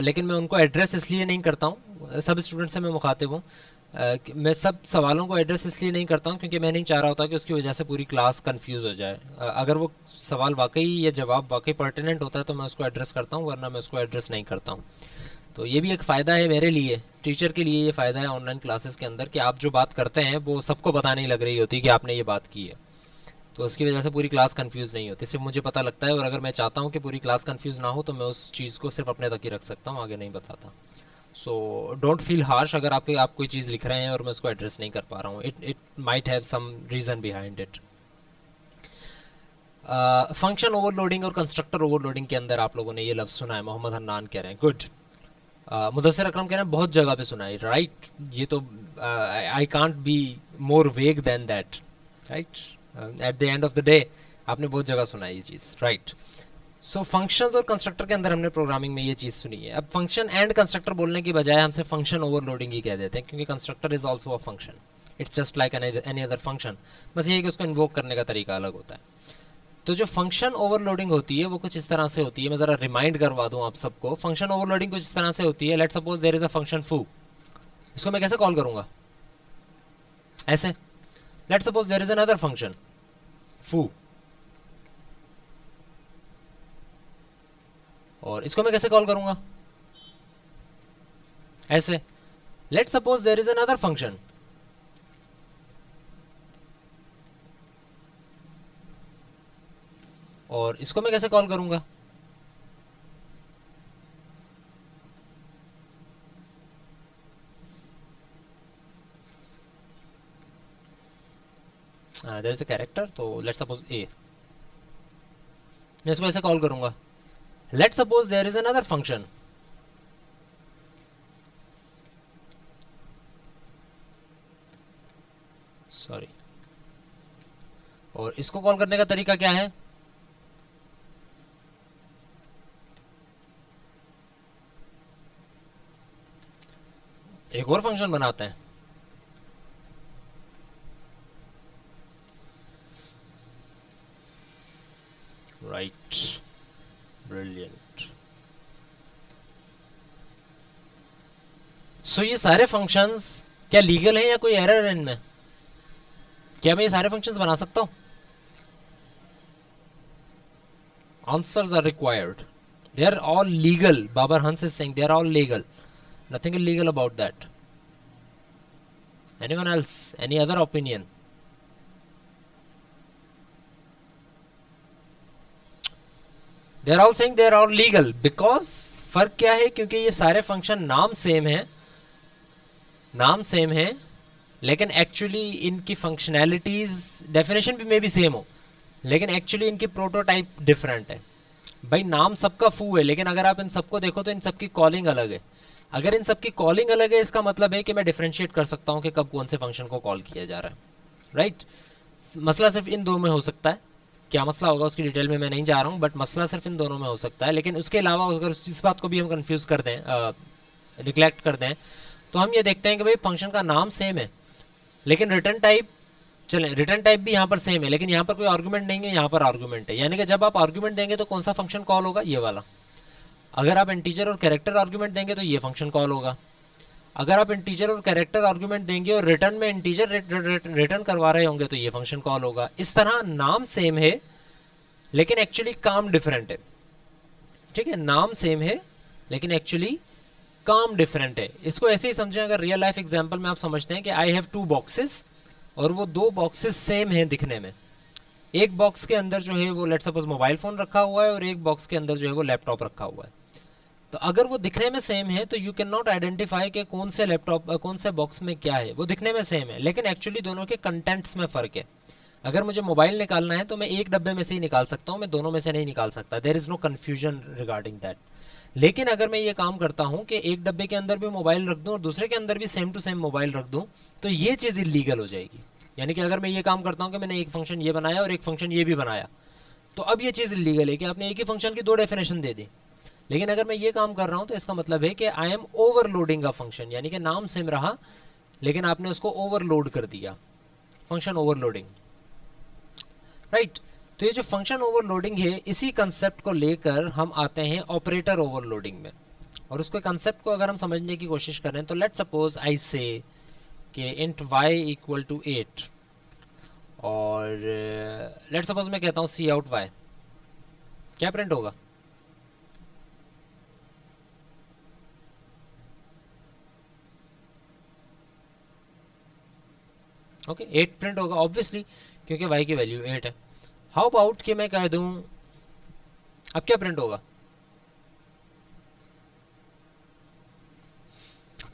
लेकिन मैं उनको एड्रेस इसलिए नहीं करता हूँ, सब स्टूडेंट से मैं मुखातिब हूँ। मैं सब सवालों को एड्रेस इसलिए नहीं करता हूँ क्योंकि मैं नहीं चाह रहा होता कि उसकी वजह से पूरी क्लास कंफ्यूज हो जाए। अगर वो सवाल वाकई या जवाब वाकई पर्टिनेंट होता है तो मैं उसको एड्रेस करता हूँ, वरना मैं उसको एड्रेस नहीं करता हूँ। तो ये भी एक फ़ायदा है मेरे लिए, टीचर के लिए ये फ़ायदा है ऑनलाइन क्लासेस के अंदर, कि आप जो बात करते हैं वो सबको पता नहीं लग रही होती कि आपने ये बात की है। तो उसकी वजह से पूरी क्लास कंफ्यूज नहीं होती, सिर्फ मुझे पता लगता है, और अगर मैं चाहता हूँ कि पूरी क्लास कंफ्यूज ना हो तो मैं उस चीज़ को सिर्फ अपने तक ही रख सकता हूँ, आगे नहीं बताता। सो डोंट फील हार्श अगर आप कोई चीज़ लिख रहे हैं और मैं उसको एड्रेस नहीं कर पा रहा हूँ, it it might have some reason behind it. Function overloading और कंस्ट्रक्टर ओवरलोडिंग के अंदर आप लोगों ने ये लफ्ज़ सुना है, मोहम्मद हन्नान कह रहे हैं, गुड। मुदस्सिर अकरम कह रहे हैं बहुत जगह पे सुना है, राइट। ये तो I can't be more vague than that, right. At the end of the day आपने बहुत जगह सुना है ये चीज़, राइट। सो फंक्शंस और कंस्ट्रक्टर के अंदर हमने प्रोग्रामिंग में ये चीज़ सुनी है। अब फंक्शन एंड कंस्ट्रक्टर बोलने की बजाय हमसे फंक्शन ओवरलोडिंग ही कह देते हैं, क्योंकि constructor is also a function, it's just like any other function. बस ये है कि उसको इन्वोक करने का तरीका अलग होता है। तो जो फंक्शन ओवरलोडिंग होती है वो कुछ इस तरह से होती है, मैं ज़रा रिमाइंड करवा दूं आप सबको। फंक्शन ओवरलोडिंग कुछ इस तरह से होती है, let suppose there is a function foo, इसको मैं कैसे कॉल करूंगा, ऐसे। Let suppose there is another function foo, और इसको मैं कैसे कॉल करूंगा, ऐसे। Let suppose there is another function, और इसको मैं कैसे कॉल करूंगा, देयर इज अ कैरेक्टर, तो लेट सपोज ए, मैं इसको ऐसे कॉल करूंगा। Let suppose there is another function, sorry, और इसको कॉल करने का तरीका क्या है, एक और फंक्शन बनाते हैं, राइट, ब्रिलियंट। सो ये सारे फंक्शंस क्या लीगल हैं या कोई एरर है इनमें? क्या मैं ये सारे फंक्शंस बना सकता हूँ? Answers are required. They are all legal. Babar Hans is saying they are all legal. Nothing illegal about that. Anyone else? Any other opinion? They are all saying they are all legal because फर्क क्या है? क्योंकि ये सारे function नाम same है, नाम same है, लेकिन एक्चुअली इनकी फंक्शनैलिटीज डेफिनेशन भी मे भी सेम हो, लेकिन एक्चुअली इनकी प्रोटोटाइप डिफरेंट है। भाई नाम सबका फू है, लेकिन अगर आप इन सबको देखो तो इन सबकी कॉलिंग अलग है। अगर इन सबकी कॉलिंग अलग है, इसका मतलब है कि मैं डिफरेंशिएट कर सकता हूं कि कब कौन से फंक्शन को कॉल किया जा रहा है, राइट? मसला सिर्फ इन दो में हो सकता है। क्या मसला होगा उसकी डिटेल में मैं नहीं जा रहा हूं, बट मसला सिर्फ इन दोनों में हो सकता है। लेकिन उसके अलावा अगर इस बात को भी हम कंफ्यूज कर दें, निग्लेक्ट कर दें, तो हम ये देखते हैं कि भाई फंक्शन का नाम सेम है, लेकिन रिटर्न टाइप, चलें रिटर्न टाइप भी यहाँ पर सेम है, लेकिन यहाँ पर कोई आर्गुमेंट नहीं है, यहाँ पर आर्गुमेंट है। यानी कि जब आप आर्गुमेंट देंगे तो कौन सा फंक्शन कॉल होगा? ये वाला। अगर आप इंटीजर और कैरेक्टर आर्गुमेंट देंगे तो ये फंक्शन कॉल होगा। अगर आप इंटीजर और कैरेक्टर आर्गुमेंट देंगे और रिटर्न में इंटीजर रिटर्न करवा रहे होंगे तो ये फंक्शन कॉल होगा। इस तरह नाम सेम है लेकिन एक्चुअली काम डिफरेंट है, ठीक है? नाम सेम है लेकिन एक्चुअली काम डिफरेंट है। इसको ऐसे ही समझें, अगर रियल लाइफ एग्जांपल में आप समझते हैं कि आई हैव 2 बॉक्सेस और वो 2 बॉक्सेस सेम हैं दिखने में। एक बॉक्स के अंदर जो है वो लेट्स सपोज मोबाइल फोन रखा हुआ है और एक बॉक्स के अंदर जो है वो लैपटॉप रखा हुआ है। तो अगर वो दिखने में सेम है तो यू कैन नॉट आइडेंटिफाई कि कौन से लैपटॉप कौन से बॉक्स में क्या है। वो दिखने में सेम है लेकिन एक्चुअली दोनों के कंटेंट्स में फर्क है। अगर मुझे मोबाइल निकालना है तो मैं एक डब्बे में से ही निकाल सकता हूँ, मैं दोनों में से नहीं निकाल सकता। There is no confusion regarding that. लेकिन अगर मैं ये काम करता हूँ कि एक डब्बे के अंदर भी मोबाइल रख दूं और दूसरे के अंदर भी सेम टू सेम मोबाइल रख दूं, तो ये चीज़ इलीगल हो जाएगी। यानी कि अगर मैं ये काम करता हूँ कि मैंने एक फंक्शन ये बनाया और एक फंक्शन ये भी बनाया, तो अब ये चीज़ इलीगल है कि आपने एक ही फंक्शन की 2 डेफिनेशन दे दी। लेकिन अगर मैं ये काम कर रहा हूँ तो इसका मतलब है कि I am overloading a function, यानी कि नाम सेम रहा लेकिन आपने उसको ओवरलोड कर दिया, फंक्शन ओवरलोडिंग, राइट? तो ये जो फंक्शन ओवरलोडिंग है, इसी कंसेप्ट को लेकर हम आते हैं ऑपरेटर ओवरलोडिंग में। और उसके कंसेप्ट को अगर हम समझने की कोशिश करें तो लेट्स सपोज आई से कि इंट y इक्वल टू 8 और लेट्स सपोज मैं कहता हूँ सी आउट y, क्या प्रिंट होगा? ओके 8 प्रिंट होगा ऑब्वियसली, क्योंकि y की वैल्यू 8 है। हाउ अबाउट कि मैं कह दूं, अब क्या प्रिंट होगा?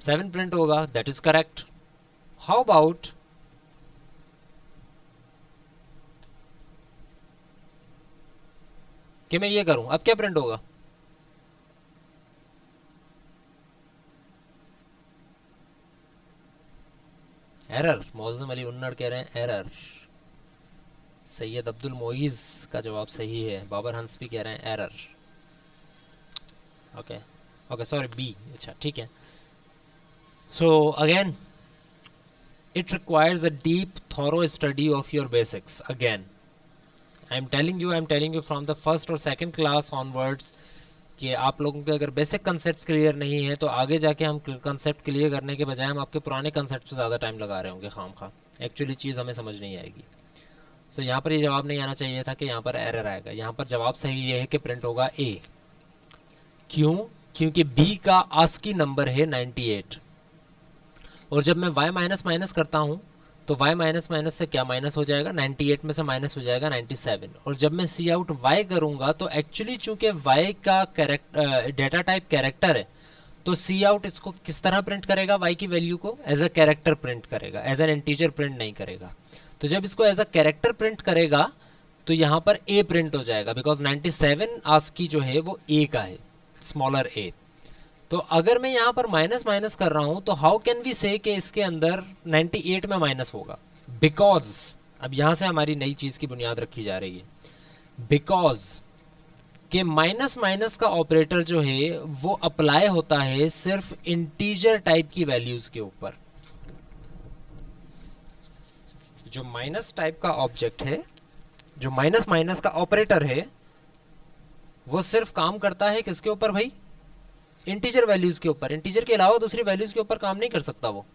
7 प्रिंट होगा, that is correct. How about कि मैं ये करूं, अब क्या प्रिंट होगा? एरर। मौजम अली उन्नड़ कह रहे हैं एरर। सैयद अब्दुल मोइज का जवाब सही है। बाबर हंस भी कह रहे हैं error. Okay okay sorry B, अच्छा ठीक है। So again it requires a deep thorough study of your basics. Again I am telling you from the first or second class onwards कि आप लोगों के अगर बेसिक कंसेप्ट क्लियर नहीं है तो आगे जाके हम कंसेप्ट क्लियर करने के बजाय हम आपके पुराने कंसेप्ट पे ज़्यादा टाइम लगा रहे होंगे खामखा। एक्चुअली चीज़ हमें समझ नहीं आएगी। सो यहाँ पर ये जवाब नहीं आना चाहिए था कि यहाँ पर एरर आएगा। यहाँ पर जवाब सही ये है कि प्रिंट होगा ए। क्यों? क्योंकि बी का आस्की नंबर है 98 और जब मैं y माइनस माइनस करता हूँ तो y माइनस माइनस से क्या माइनस हो जाएगा? 98 में से माइनस हो जाएगा 97। और जब मैं सी आउट y करूँगा तो एक्चुअली चूंकि y का डेटा टाइप कैरेक्टर है तो सी आउट इसको किस तरह प्रिंट करेगा? y की वैल्यू को एज अ कैरेक्टर प्रिंट करेगा, एज एन इंटीजर प्रिंट नहीं करेगा। तो जब इसको एज अ कैरेक्टर प्रिंट करेगा तो यहाँ पर a प्रिंट हो जाएगा, बिकॉज 97 आस्की जो है वो a का है, स्मॉलर a। तो अगर मैं यहाँ पर माइनस माइनस कर रहा हूं तो हाउ कैन वी से कि इसके अंदर 98 में माइनस होगा? बिकॉज अब यहां से हमारी नई चीज की बुनियाद रखी जा रही है। बिकॉज के माइनस माइनस का ऑपरेटर जो है वो अप्लाई होता है सिर्फ इंटीजर टाइप की वैल्यूज के ऊपर। जो माइनस टाइप का ऑब्जेक्ट है, जो माइनस माइनस का ऑपरेटर है, वो सिर्फ काम करता है किसके ऊपर भाई? इंटीजर वैल्यूज के ऊपर। इंटीजर के अलावा दूसरी वैल्यूज के ऊपर काम नहीं कर सकता वो।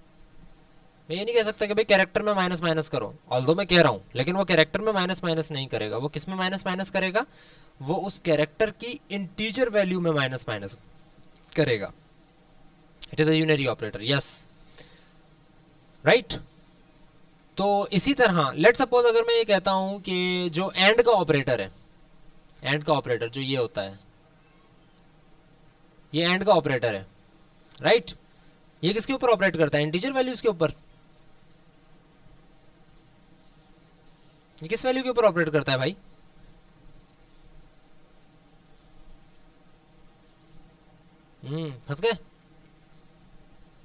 मैं ये नहीं कह सकता कि भाई कैरेक्टर में माइनस माइनस करो, ऑल्दो मैं कह रहा हूं, लेकिन वो कैरेक्टर में माइनस माइनस नहीं करेगा। वो किस में माइनस माइनस करेगा? वो उस कैरेक्टर की इंटीजर वैल्यू में माइनस माइनस करेगा। It is a unary operator, yes, right. तो इसी तरह लेट सपोज अगर मैं ये कहता हूं कि जो एंड का ऑपरेटर है, एंड का ऑपरेटर जो ये होता है, ये एंड का ऑपरेटर है, राइट। ये किसके ऊपर ऑपरेट करता है? इंटीजर वैल्यूज के ऊपर। ये किस वैल्यू के ऊपर ऑपरेट करता है भाई? फंस गए?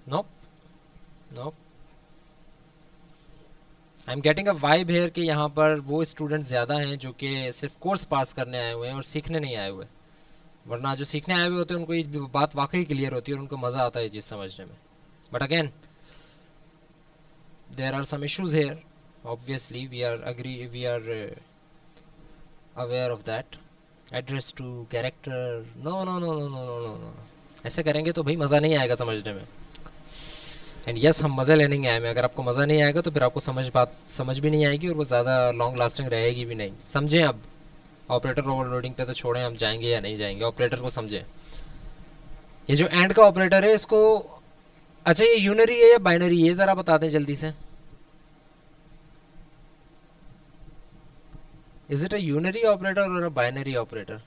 Nope nope. I am getting a vibe here कि यहाँ पर वो स्टूडेंट ज्यादा हैं जो कि सिर्फ कोर्स पास करने आए हुए हैं और सीखने नहीं आए हुए। वरना जो सीखने आए हुए होते हैं उनको ये बात वाकई क्लियर होती है और उनको मजा आता है ये चीज समझने में। But again there are some issues here, obviously we are aware of that. Address to character, no no no no no no no no, ऐसे करेंगे तो भाई मजा नहीं आएगा समझने में। एंड यस, हम मजा लेने आए हैं। अगर आपको मजा नहीं आएगा तो फिर आपको बात समझ भी नहीं आएगी और वो ज्यादा लॉन्ग लास्टिंग रहेगी भी नहीं। समझें अब? ऑपरेटर ओवरलोडिंग पे तो छोड़ें, हम जाएंगे या नहीं जाएंगे, ऑपरेटर को समझें। ये जो एंड का ऑपरेटर है इसको, अच्छा ये यूनरी है या बाइनरी है, जरा बता दें जल्दी से। Is it a unary operator और a binary operator?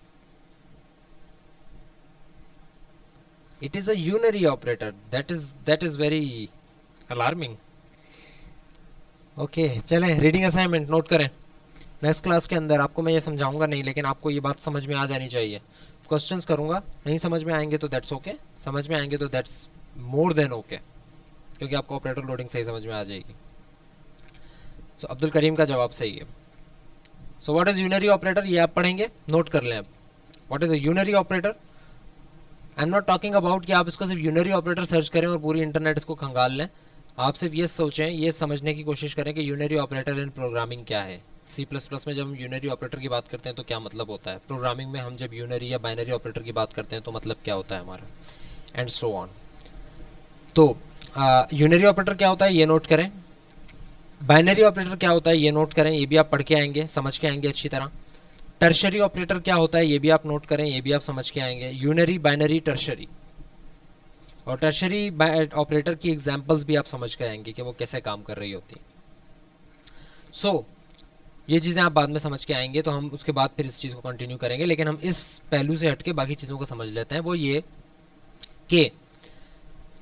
It is a unary operator. That is very alarming. Okay चलें, रीडिंग असाइनमेंट नोट करें। नेक्स्ट क्लास के अंदर आपको मैं ये समझाऊंगा नहीं, लेकिन आपको ये बात समझ में आ जानी चाहिए। क्वेश्चंस करूंगा, नहीं समझ में आएंगे तो दैट्स ओके, समझ में आएंगे तो दैट्स मोर देन ओके, क्योंकि आपको ऑपरेटर लोडिंग सही समझ में आ जाएगी। सो अब्दुल करीम का जवाब सही है। So what is unary operator, ये आप पढ़ेंगे, नोट कर लें अब। What is a unary operator? I am not talking about कि आप इसको सिर्फ यूनरी ऑपरेटर सर्च करें और पूरी इंटरनेट इसको खंगाल लें। आप सिर्फ ये सोचें, ये समझने की कोशिश करें कि यूनरी ऑपरेटर इन प्रोग्रामिंग क्या है। सी प्लस प्लस में जब हम यूनरी ऑपरेटर की बात करते हैं तो क्या मतलब होता है, प्रोग्रामिंग में हम जब यूनरी या बाइनरी ऑपरेटर की बात करते हैं तो मतलब क्या होता है हमारा, एंड सो ऑन। तो यूनरी ऑपरेटर क्या होता है ये नोट करें, बाइनरी ऑपरेटर क्या होता है ये नोट करें, ये भी आप पढ़ के आएंगे, समझ के आएंगे अच्छी तरह। टर्शरी ऑपरेटर क्या होता है ये भी आप नोट करें, ये भी आप समझ के आएंगे। यूनरी, बाइनरी, टर्शरी, और टर्शरी ऑपरेटर की एग्जांपल्स भी आप समझ के आएंगे कि वो कैसे काम कर रही होती। सो ये चीज़ें आप बाद में समझ के आएंगे तो हम उसके बाद फिर इस चीज़ को कंटिन्यू करेंगे, लेकिन हम इस पहलू से हटके बाकी चीज़ों को समझ लेते हैं। वो ये कि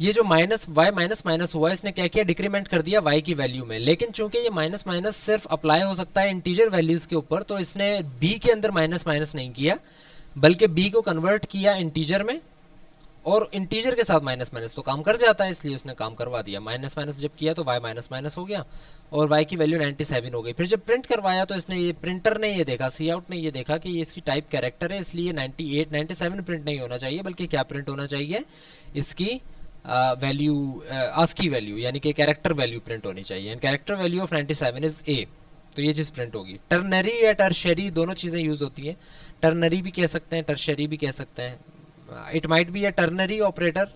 ये जो माइनस वाई माइनस माइनस हुआ, इसने क्या किया, डिक्रीमेंट कर दिया वाई की वैल्यू में। लेकिन चूंकि ये माइनस माइनस सिर्फ अप्लाई हो सकता है इंटीजर वैल्यूज के ऊपर, तो इसने बी के अंदर माइनस माइनस नहीं किया, बल्कि बी को कन्वर्ट किया इंटीजर में, और इंटीजर के साथ माइनस माइनस तो काम कर जाता है, इसलिए उसने काम करवा दिया। माइनस माइनस जब किया तो वाई माइनस माइनस हो गया और वाई की वैल्यू 97 हो गई। फिर जब प्रिंट करवाया तो इसने, ये प्रिंटर ने ये देखा, सी आउट ने ये देखा कि ये इसकी टाइप कैरेक्टर है, इसलिए 98 97 प्रिंट नहीं होना चाहिए, बल्कि क्या प्रिंट होना चाहिए, इसकी वैल्यू, आस्की वैल्यू यानी कि कैरेक्टर वैल्यू प्रिंट होनी चाहिए। And character value of 97 is a, तो ये चीज प्रिंट होगी। टर्नरी या टर्शरी दोनों चीजें यूज होती है, टर्नरी भी कह सकते हैं, टर्शरी भी कह सकते हैं। It might be a ternary operator,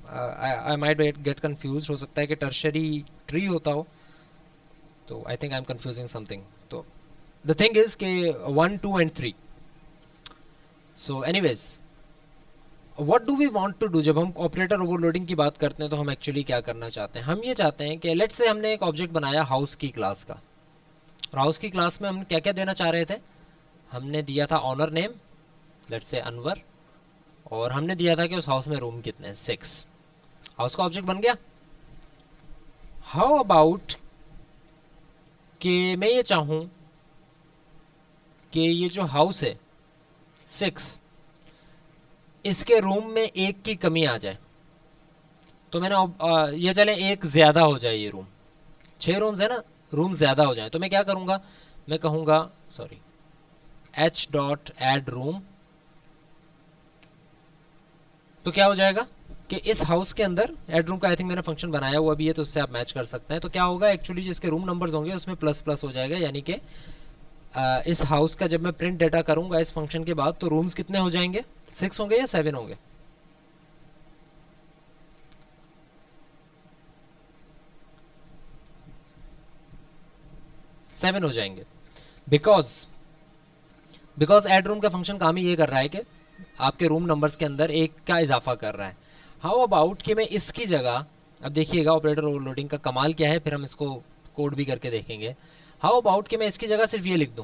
I might get confuse, हो सकता है कि टर्शरी ट्री होता हो, तो I think I am confusing something. तो द थिंग इज के 1 2 and 3। So anyways what do we want to do, जब हम ऑपरेटर ओवरलोडिंग की बात करते हैं तो हम एक्चुअली क्या करना चाहते हैं? हम ये चाहते हैं कि लेट्स से हमने एक ऑब्जेक्ट बनाया हाउस की क्लास का, और हाउस की क्लास में हम क्या क्या देना चाह रहे थे, हमने दिया था honour name, let's say Anwar, और हमने दिया था कि उस हाउस में रूम कितने हैं, 6। हाउस का ऑब्जेक्ट बन गया। हाउ अबाउट कि मैं ये चाहूं कि ये जो हाउस है 6, इसके रूम में एक की कमी आ जाए, तो मैंने ये चले एक ज्यादा हो जाए, ये रूम 6 रूम्स है ना, रूम ज्यादा हो जाए, तो मैं क्या करूंगा, मैं कहूंगा sorry h dot add room, तो क्या हो जाएगा कि इस हाउस के अंदर एड रूम का आई थिंक मैंने फंक्शन बनाया हुआ भी है, तो उससे आप मैच कर सकते हैं। तो क्या होगा, एक्चुअली जिसके रूम नंबर्स होंगे उसमें प्लस प्लस हो जाएगा, यानी कि इस हाउस का जब मैं प्रिंट डेटा करूंगा इस फंक्शन के बाद, तो रूम्स कितने हो जाएंगे? 6 होंगे या 7 होंगे? 7 हो जाएंगे। बिकॉज बिकॉज एड रूम का फंक्शन काम ही ये कर रहा है कि आपके रूम नंबर्स के अंदर एक का इजाफा कर रहा है। हाउ अबाउट कि मैं इसकी जगह, अब देखिएगा ऑपरेटर ओवरलोडिंग का कमाल क्या है, फिर हम इसको कोड भी करके देखेंगे। हाउ अबाउट कि मैं इसकी जगह सिर्फ ये लिख दूं,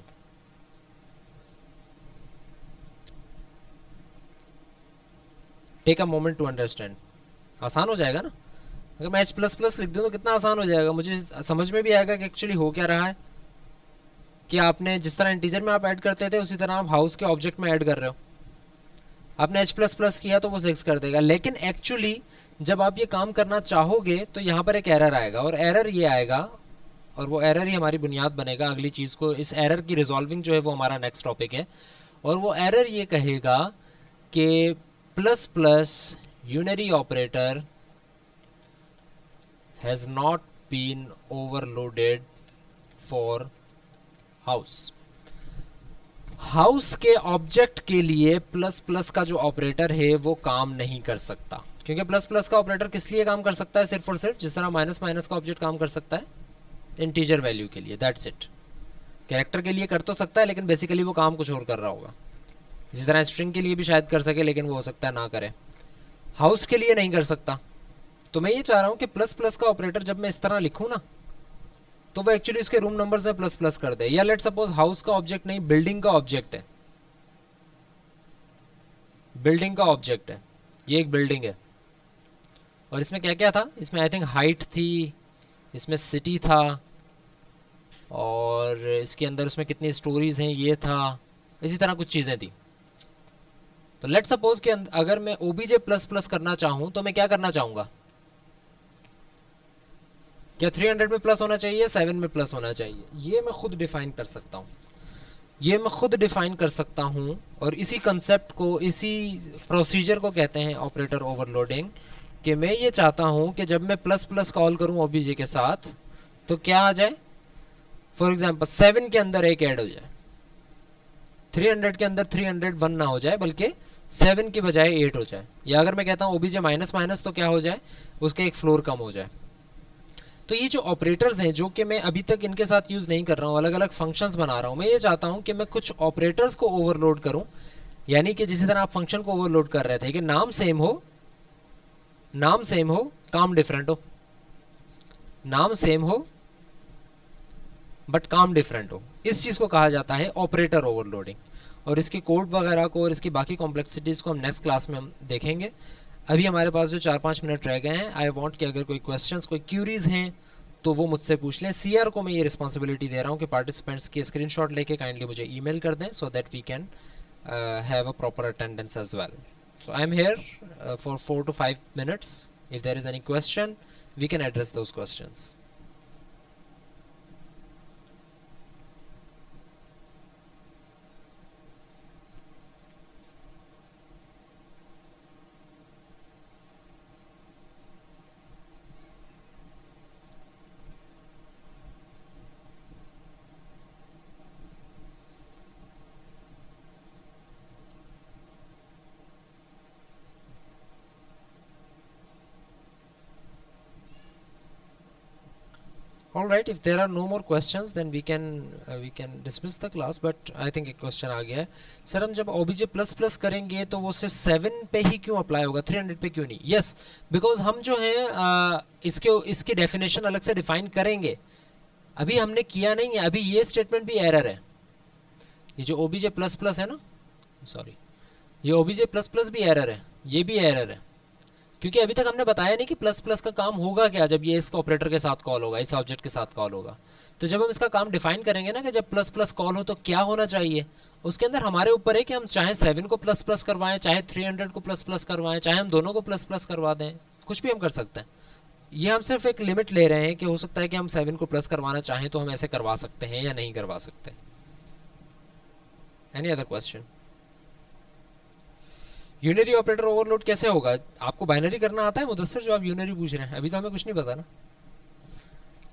take a moment to understand. आसान हो जाएगा ना? अगर मैं एच प्लस प्लस लिख दूं तो कितना आसान हो जाएगा, मुझे समझ में भी आएगा कि एक्चुअली हो क्या रहा है। कि आपने जिस तरह इंटीजर में आप ऐड करते थे उसी तरह आप हाउस के ऑब्जेक्ट में ऐड कर रहे हो। आपने एच प्लस प्लस किया तो वो 6 कर देगा, लेकिन एक्चुअली जब आप ये काम करना चाहोगे तो यहाँ पर एक एरर आएगा, और एरर ये आएगा, और वो एरर ही हमारी बुनियाद बनेगा अगली चीज को। इस एरर की रिजॉल्विंग जो है वो हमारा नेक्स्ट टॉपिक है। और वो एरर ये कहेगा कि plus plus unary operator has not been overloaded for house. House के ऑब्जेक्ट के लिए प्लस प्लस का जो ऑपरेटर है वो काम नहीं कर सकता, क्योंकि प्लस प्लस का ऑपरेटर किस लिए काम कर सकता है? सिर्फ और सिर्फ जिस तरह माइनस माइनस का ऑब्जेक्ट काम कर सकता है इंटीजर वैल्यू के लिए, दैट्स इट। कैरेक्टर के लिए कर तो सकता है लेकिन बेसिकली वो काम कुछ और कर रहा होगा। इसी तरह स्ट्रिंग के लिए भी शायद कर सके, लेकिन वो हो सकता है ना करे। हाउस के लिए नहीं कर सकता। तो मैं ये चाह रहा हूं कि प्लस प्लस का ऑपरेटर जब मैं इस तरह लिखूं ना, तो वो एक्चुअली इसके रूम नंबर्स में प्लस प्लस कर दे। या लेट सपोज हाउस का ऑब्जेक्ट नहीं, बिल्डिंग का ऑब्जेक्ट है, बिल्डिंग का ऑब्जेक्ट है, ये एक बिल्डिंग है, और इसमें क्या क्या था? इसमें आई थिंक हाइट थी, इसमें सिटी था, और इसके अंदर उसमें कितनी स्टोरीज हैं ये था, इसी तरह कुछ चीजें थी। तो लेट सपोज कि अगर मैं ओबीजे प्लस प्लस करना चाहूं तो मैं क्या करना चाहूंगा? क्या 300 में प्लस होना चाहिए, 7 में प्लस होना चाहिए? ये मैं खुद डिफाइन कर सकता हूं, ये मैं खुद डिफाइन कर सकता हूं। और इसी कंसेप्ट को, इसी प्रोसीजर को कहते हैं ऑपरेटर ओवरलोडिंग। कि मैं ये चाहता हूं कि जब मैं प्लस प्लस कॉल करूं ओबीजे के साथ तो क्या आ जाए? फॉर एग्जाम्पल 7 के अंदर एक ऐड हो जाए, 300 के अंदर 301 ना हो जाए बल्कि 7 की बजाय 8 हो जाए। या अगर मैं कहता हूं ओबीजे माइनस माइनस तो क्या हो जाए? उसके एक फ्लोर कम हो जाए। तो ये जो ऑपरेटर्स हैं जो कि मैं अभी तक इनके साथ यूज नहीं कर रहा हूं, अलग अलग फंक्शंस बना रहा हूं, मैं ये चाहता हूं कि मैं कुछ ऑपरेटर्स को ओवरलोड करूं। यानी कि जिस तरह आप फंक्शन को ओवरलोड कर रहे थे कि नाम सेम हो, नाम सेम हो, काम डिफरेंट हो, नाम सेम हो बट काम डिफरेंट हो, इस चीज को कहा जाता है ऑपरेटर ओवरलोडिंग। और इसकी कोड वगैरह को और इसकी बाकी कॉम्प्लेक्सिटीज को हम नेक्स्ट क्लास में हम देखेंगे। अभी हमारे पास जो 4-5 मिनट रह गए हैं, आई वांट कि अगर कोई क्वेश्चंस, कोई क्यूरीज हैं तो वो मुझसे पूछ लें। सीआर को मैं ये रिस्पॉन्सिबिलिटी दे रहा हूँ कि पार्टिसिपेंट्स की स्क्रीनशॉट लेके काइंडली मुझे ईमेल कर दें, so that we can have a proper attendance as well. So I am here for 4 to 5 minutes. If there is any question, we can address those questions. All right, if there are no more questions then we can dismiss the class, but I think एक question आ गया है, sir हम जब obj plus plus करेंगे तो वो सिर्फ 7 पे ही क्यों अप्लाई होगा, 300 पे क्यों नहीं? यस, बिकॉज हम जो है इसकी डेफिनेशन अलग से डिफाइन करेंगे, अभी हमने किया नहीं है। अभी ये स्टेटमेंट भी एरर है, ये जो obj प्लस प्लस है ना, सॉरी, ये obj प्लस प्लस भी एरर है, ये भी एरर है, क्योंकि अभी तक हमने बताया नहीं कि प्लस प्लस का काम होगा क्या जब ये इस ऑपरेटर के साथ कॉल होगा, इस ऑब्जेक्ट के साथ कॉल होगा। तो जब हम इसका काम डिफाइन करेंगे ना कि जब प्लस प्लस कॉल हो तो क्या होना चाहिए, उसके अंदर हमारे ऊपर है कि हम चाहे 7 को प्लस प्लस करवाएं, चाहे 300 को प्लस प्लस करवाएं, चाहे हम दोनों को प्लस प्लस करवा दें, कुछ भी हम कर सकते हैं। ये हम सिर्फ एक लिमिट ले रहे हैं कि हो सकता है कि हम 7 को प्लस करवाना चाहें तो हम ऐसे करवा सकते हैं या नहीं करवा सकते। Any other question? Unary operator overload कैसे होगा? आपको बाइनरी करना आता है मुदस्सिर, जो आप यूनरी पूछ रहे हैं? अभी तो हमें कुछ नहीं पता ना।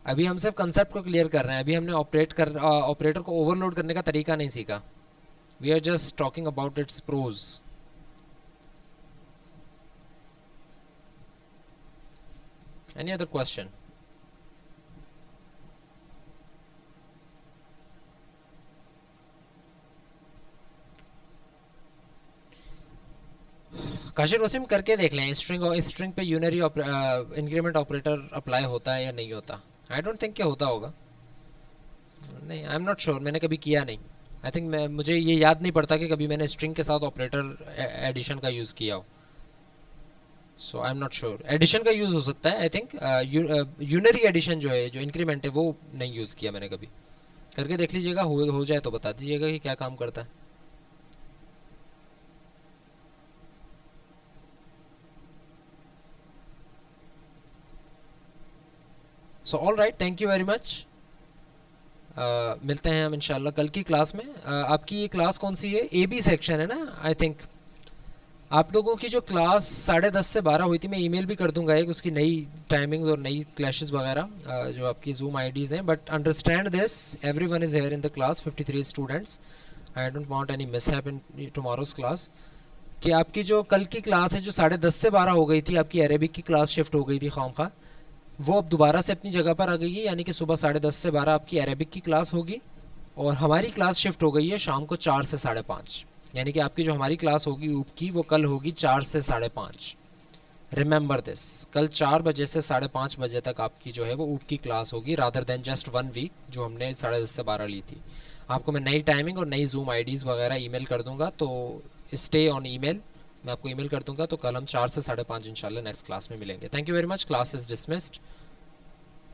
अभी हम सिर्फ कंसेप्ट को क्लियर कर रहे हैं, अभी हमने ऑपरेटर को ओवरलोड करने का तरीका नहीं सीखा. We are just talking about its pros. Any other question? Kashir Waseem करके देख लें, स्ट्रिंग पे यूनरी इंक्रीमेंट ऑपरेटर अप्लाई होता है या नहीं होता. आई डोंट थिंक क्या होता होगा. नहीं, आई एम नॉट श्योर, मैंने कभी किया नहीं. आई थिंक मुझे ये याद नहीं पड़ता कि कभी मैंने स्ट्रिंग के साथ ऑपरेटर एडिशन का यूज़ किया हो. So I am not sure. Addition का यूज़ हो सकता है. आई थिंक यूनरी एडिशन जो है, जो इंक्रीमेंट है, वो नहीं यूज़ किया मैंने कभी. करके देख लीजिएगा, हो जाए तो बता दीजिएगा कि क्या काम करता है. So all right, thank you very much. मिलते हैं हम इंशाल्लाह कल की क्लास में. आपकी ये क्लास कौन सी है? ए बी सेक्शन है ना आई थिंक. आप लोगों की जो क्लास 10:30 से 12 हुई थी, मैं ईमेल भी कर दूंगा एक उसकी नई टाइमिंग्स और नई क्लैशेस वगैरह, जो आपकी जूम आईडीज़ हैं. But understand this, everyone is here in the class, 53 students. I don't want any mishap in tomorrow's class. कि आपकी जो कल की क्लास है, जो 10:30 से 12 हो गई थी, आपकी अरेबिक की क्लास शिफ्ट हो गई थी खामखा, वो अब दोबारा से अपनी जगह पर आ गई है. यानी कि सुबह 10:30 से 12 आपकी अरेबिक की क्लास होगी, और हमारी क्लास शिफ्ट हो गई है शाम को 4 से 5:30. यानी कि आपकी जो हमारी क्लास होगी ऊप की, वो कल होगी 4 से 5:30. रिमेंबर दिस, कल 4 बजे से 5:30 बजे तक आपकी जो है वो ऊप की क्लास होगी, रादर देन जस्ट 1 वीक जो हमने 10:30 से 12 ली थी. आपको मैं नई टाइमिंग और नई जूम आईडीज़ वगैरह ईमेल कर दूंगा, तो स्टे ऑन ईमेल. मैं आपको ईमेल कर दूंगा. तो कल हम 4 से 5:30 इंशाल्लाह नेक्स्ट क्लास में मिलेंगे. Thank you very much. Class is dismissed.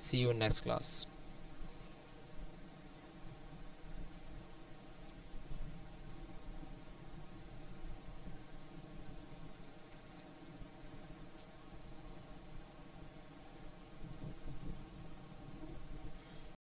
See you in next class.